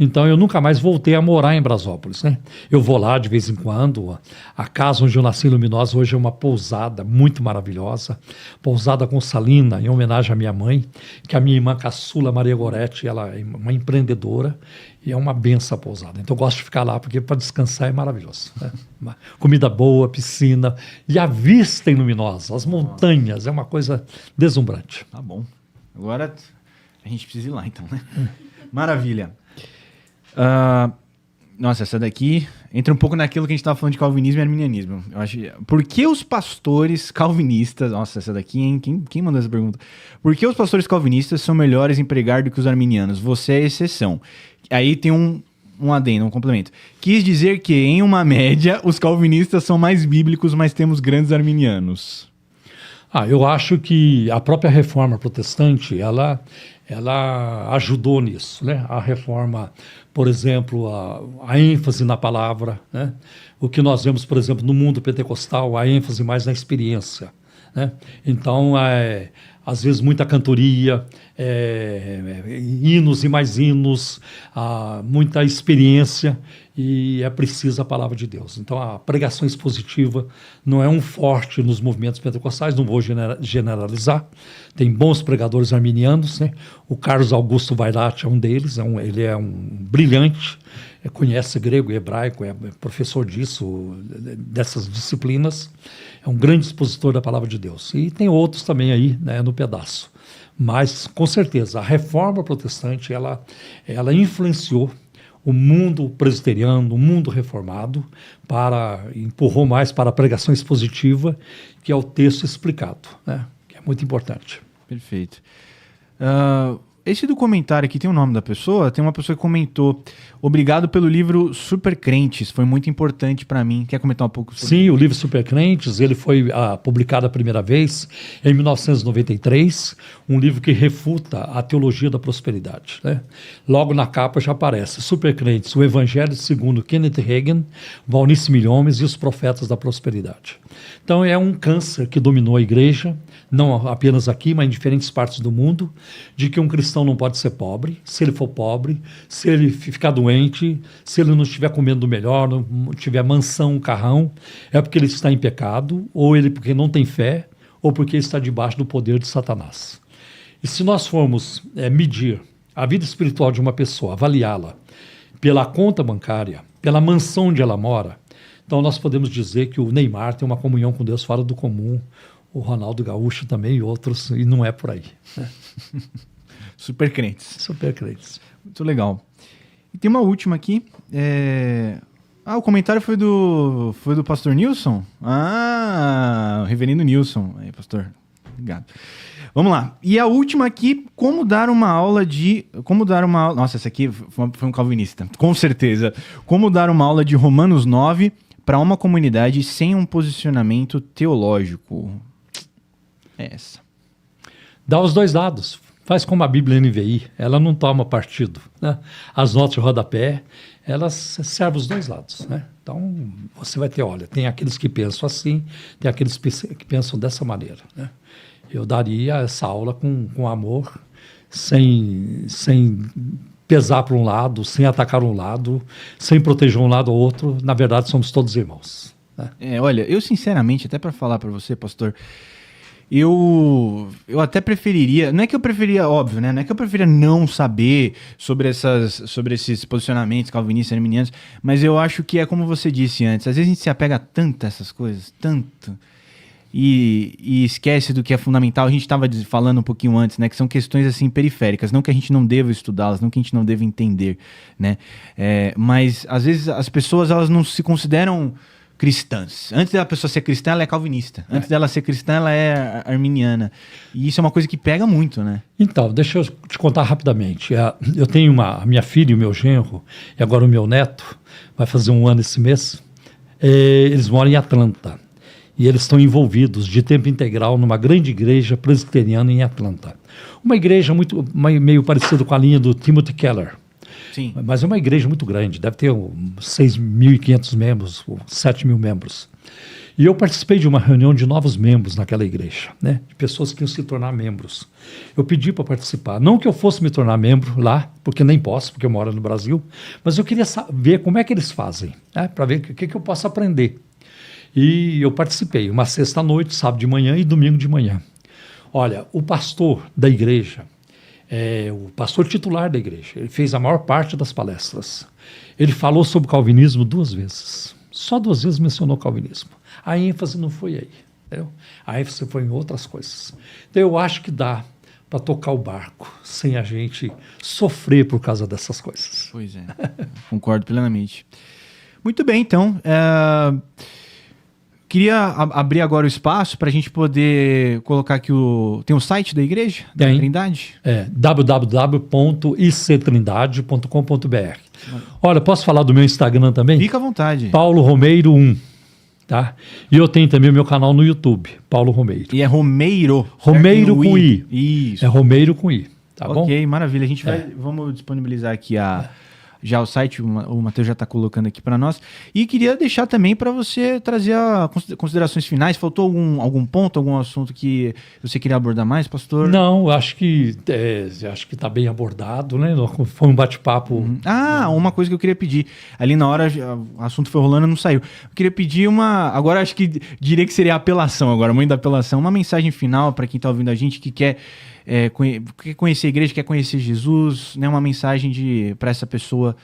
Então eu nunca mais voltei a morar em Brasópolis, né? Eu vou lá de vez em quando. A casa onde eu nasci em Luminosa hoje é uma pousada muito maravilhosa. Pousada com salina, em homenagem à minha mãe, que a minha irmã caçula, Maria Goretti, ela é uma empreendedora e é uma benção a pousada. Então eu gosto de ficar lá porque para descansar é maravilhoso, né? Comida boa, piscina e a vista em Luminosa, as montanhas, é uma coisa deslumbrante. Tá bom. Agora a gente precisa ir lá então, né? Maravilha. Nossa, essa daqui entra um pouco naquilo que a gente estava falando de calvinismo e arminianismo. Eu acho, por que os pastores calvinistas... Nossa, essa daqui, hein? Quem mandou essa pergunta? Por que os pastores calvinistas são melhores em pregar do que os arminianos? Você é exceção. Aí tem um adendo, um complemento. Quis dizer que, em uma média, os calvinistas são mais bíblicos, mas temos grandes arminianos. Eu acho que a própria reforma protestante, ela ajudou nisso, né? A reforma, por exemplo, a ênfase na palavra, né? O que nós vemos, por exemplo, no mundo pentecostal, a ênfase mais na experiência, né? Então, às vezes, muita cantoria, hinos e mais hinos, muita experiência, e é precisa a palavra de Deus. Então, a pregação expositiva não é um forte nos movimentos pentecostais, não vou generalizar. Tem bons pregadores arminianos, né? O Carlos Augusto Vailate é um deles, ele é um brilhante, conhece grego e hebraico, é professor dessas disciplinas, é um grande expositor da palavra de Deus. E tem outros também aí, né, no pedaço. Mas, com certeza, a reforma protestante, ela influenciou o mundo presbiteriano, o mundo reformado, empurrou mais para a pregação expositiva, que é o texto explicado, né? Que é muito importante. Perfeito. Esse documentário aqui tem o nome da pessoa, tem uma pessoa que comentou: obrigado pelo livro Super Crentes, foi muito importante para mim. Quer comentar um pouco sobre isso? Sim, o livro Super Crentes, ele foi publicado a primeira vez em 1993, um livro que refuta a teologia da prosperidade, né? Logo na capa já aparece Super Crentes, o Evangelho segundo Kenneth Hagin, Valnice Milhomes e os Profetas da Prosperidade. Então é um câncer que dominou a igreja, não apenas aqui, mas em diferentes partes do mundo, de que um cristão não pode ser pobre. Se ele for pobre, se ele ficar doente, se ele não estiver comendo melhor, não tiver mansão, carrão, é porque ele está em pecado, ou ele porque não tem fé, ou porque está debaixo do poder de Satanás. E se nós formos medir a vida espiritual de uma pessoa, avaliá-la pela conta bancária, pela mansão onde ela mora, então nós podemos dizer que o Neymar tem uma comunhão com Deus fora do comum, o Ronaldo Gaúcho também e outros, e não é por aí, né? Super Crentes. Super Crentes. Muito legal. E tem uma última aqui. O comentário foi do pastor Nilson? O reverendo Nilson. Aí, pastor. Obrigado. Vamos lá. E a última aqui, como dar uma aula. Nossa, essa aqui foi um calvinista, com certeza. Como dar uma aula de Romanos 9 para uma comunidade sem um posicionamento teológico. É essa. Dá os dois lados. Faz como a Bíblia NVI, ela não toma partido, né? As notas de rodapé, elas servem os dois lados, né? Então, você vai ter, tem aqueles que pensam assim, tem aqueles que pensam dessa maneira, né? Eu daria essa aula com amor, sem pesar para um lado, sem atacar um lado, sem proteger um lado ou outro. Na verdade, somos todos irmãos, né? Olha, eu sinceramente, até para falar para você, pastor, eu até preferiria, não é que eu preferia, óbvio, né? Não é que eu preferia não saber sobre esses posicionamentos calvinistas e arminianos, mas eu acho que é como você disse antes, às vezes a gente se apega tanto a essas coisas, tanto, e esquece do que é fundamental. A gente estava falando um pouquinho antes, né? Que são questões assim periféricas, não que a gente não deva estudá-las, não que a gente não deva entender, né? Mas às vezes as pessoas, elas não se consideram cristãs. Antes da pessoa ser cristã, ela é calvinista. Antes dela ser cristã, ela é arminiana. E isso é uma coisa que pega muito, né? Então, deixa eu te contar rapidamente. Eu tenho a minha filha e o meu genro, e agora o meu neto, vai fazer 1 ano esse mês. Eles moram em Atlanta. E eles estão envolvidos de tempo integral numa grande igreja presbiteriana em Atlanta. Uma igreja meio parecida com a linha do Timothy Keller. Sim. Mas é uma igreja muito grande, deve ter 6.500 membros, 7.000 membros. E eu participei de uma reunião de novos membros naquela igreja, né? De pessoas que iam se tornar membros. Eu pedi para participar. Não que eu fosse me tornar membro lá, porque nem posso, porque eu moro no Brasil, mas eu queria ver como é que eles fazem, né? Para ver o que eu posso aprender. E eu participei, uma sexta-noite, sábado de manhã e domingo de manhã. Olha, o pastor da igreja, o pastor titular da igreja, ele fez a maior parte das palestras. Ele falou sobre o calvinismo 2 vezes. Só 2 vezes mencionou o calvinismo. A ênfase não foi aí, entendeu? A ênfase foi em outras coisas. Então eu acho que dá para tocar o barco sem a gente sofrer por causa dessas coisas. Pois é, concordo plenamente. Muito bem, então. Queria abrir agora o espaço para a gente poder colocar aqui tem o site da igreja, da Trindade? www.ictrindade.com.br. Olha, posso falar do meu Instagram também? Fica à vontade. Paulo Romeiro 1, tá? E eu tenho também o meu canal no YouTube, Paulo Romeiro. E é Romeiro. Romeiro com I. Isso. É Romeiro com I, tá bom? Ok, maravilha. A gente vamos disponibilizar aqui já o site, o Matheus já está colocando aqui para nós. E queria deixar também para você trazer considerações finais. Faltou algum ponto, algum assunto que você queria abordar mais, pastor? Não, acho que está bem abordado, né? Foi um bate-papo. Uma coisa que eu queria pedir. Ali na hora, o assunto foi rolando e não saiu. Eu queria pedir agora acho que diria que seria a apelação agora, mãe da apelação. Uma mensagem final para quem está ouvindo a gente que quer conhecer a igreja, quer conhecer Jesus, né? Uma mensagem para essa pessoa,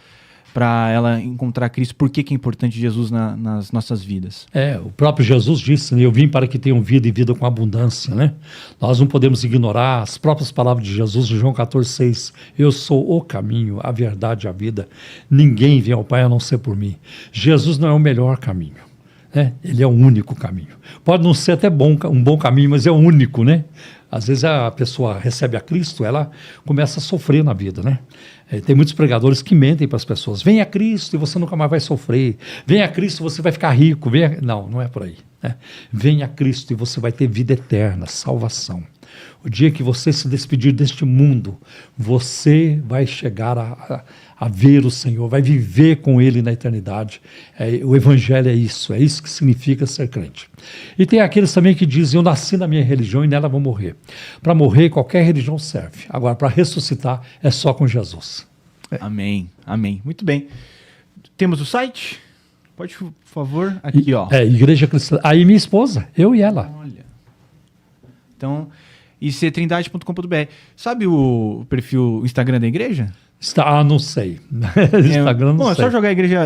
para ela encontrar Cristo. Por que é importante Jesus nas nossas vidas? O próprio Jesus disse, né? Eu vim para que tenham vida e vida com abundância, né? Nós não podemos ignorar as próprias palavras de Jesus de João 14,6. Eu sou o caminho, a verdade e a vida. Ninguém vem ao Pai a não ser por mim. Jesus não é o melhor caminho, né? Ele é o único caminho. Pode não ser até um bom caminho, mas é o único, né? Às vezes a pessoa recebe a Cristo, ela começa a sofrer na vida, né? Tem muitos pregadores que mentem para as pessoas. Venha a Cristo e você nunca mais vai sofrer. Venha a Cristo e você vai ficar rico. Não é por aí, né? Venha a Cristo e você vai ter vida eterna, salvação. O dia que você se despedir deste mundo, você vai chegar a ver o Senhor, vai viver com Ele na eternidade. O Evangelho é isso que significa ser crente. E tem aqueles também que dizem, eu nasci na minha religião e nela vou morrer. Para morrer, qualquer religião serve. Agora, para ressuscitar, é só com Jesus. Amém. Muito bem. Temos o site? Pode, por favor, aqui, ó. Igreja Cristã. Aí minha esposa, eu e ela. Olha. Então, ictrindade.com.br. Sabe o perfil Instagram da igreja? Não sei. Instagram não sei. É só jogar Igreja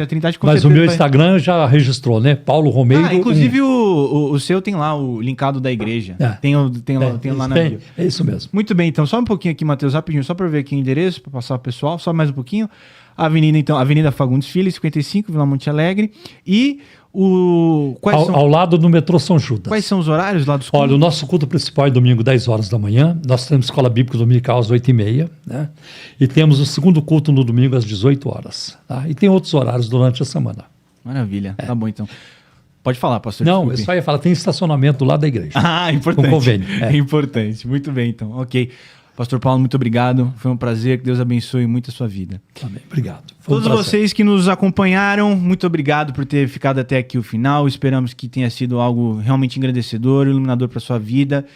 Trindade. Mas o meu Instagram já registrou, né? Paulo Romeiro. Inclusive o seu tem lá o linkado da igreja. Tem lá na bio. É isso mesmo. Muito bem, então só um pouquinho aqui, Matheus, rapidinho, só para ver aqui o endereço, para passar o pessoal, só mais um pouquinho. Avenida Fagundes Filho, 55, Vila Monte Alegre. E ao lado do metrô São Judas. Quais são os horários lá dos cultos? Olha, o nosso culto principal é domingo, 10 horas da manhã. Nós temos escola bíblica dominical às 8h30, né? E temos o segundo culto no domingo às 18 horas. Tá? E tem outros horários durante a semana. Maravilha, tá bom então. Pode falar, pastor. Não, eu só ia falar, tem estacionamento lá da igreja. Importante. Com convênio. É importante, muito bem então, ok. Pastor Paulo, muito obrigado. Foi um prazer. Que Deus abençoe muito a sua vida. Amém. Obrigado. Todos vocês que nos acompanharam, muito obrigado por ter ficado até aqui o final. Esperamos que tenha sido algo realmente engrandecedor, iluminador para a sua vida.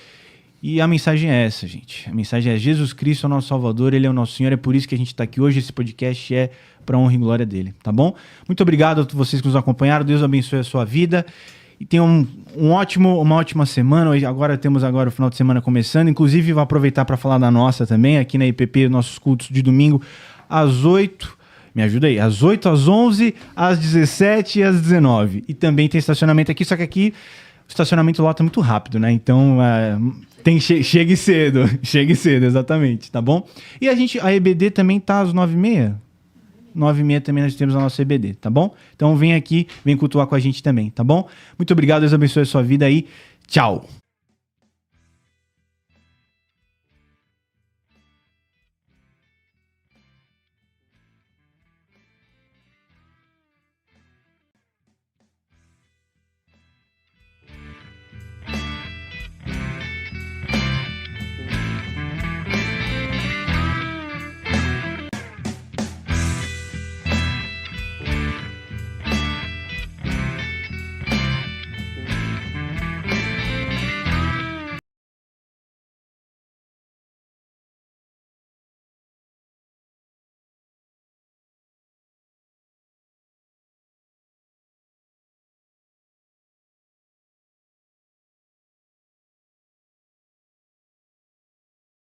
E a mensagem é essa, gente. A mensagem é Jesus Cristo é o nosso Salvador, Ele é o nosso Senhor. É por isso que a gente está aqui hoje. Esse podcast é para a honra e glória dele, tá bom? Muito obrigado a vocês que nos acompanharam. Deus abençoe a sua vida. E tenham uma ótima semana. Agora temos o final de semana começando. Inclusive, vou aproveitar para falar da nossa também. Aqui na IPP, nossos cultos de domingo, às 8. Me ajuda aí. Às 8, às 11, às 17 e às 19. E também tem estacionamento aqui, só que aqui o estacionamento lota muito rápido, né? Então, chegue cedo. Chegue cedo, exatamente, tá bom? E a EBD também tá às 9h30? 9h30 também nós temos a nossa EBD, tá bom? Então vem aqui, vem cultuar com a gente também, tá bom? Muito obrigado, Deus abençoe a sua vida aí. Tchau!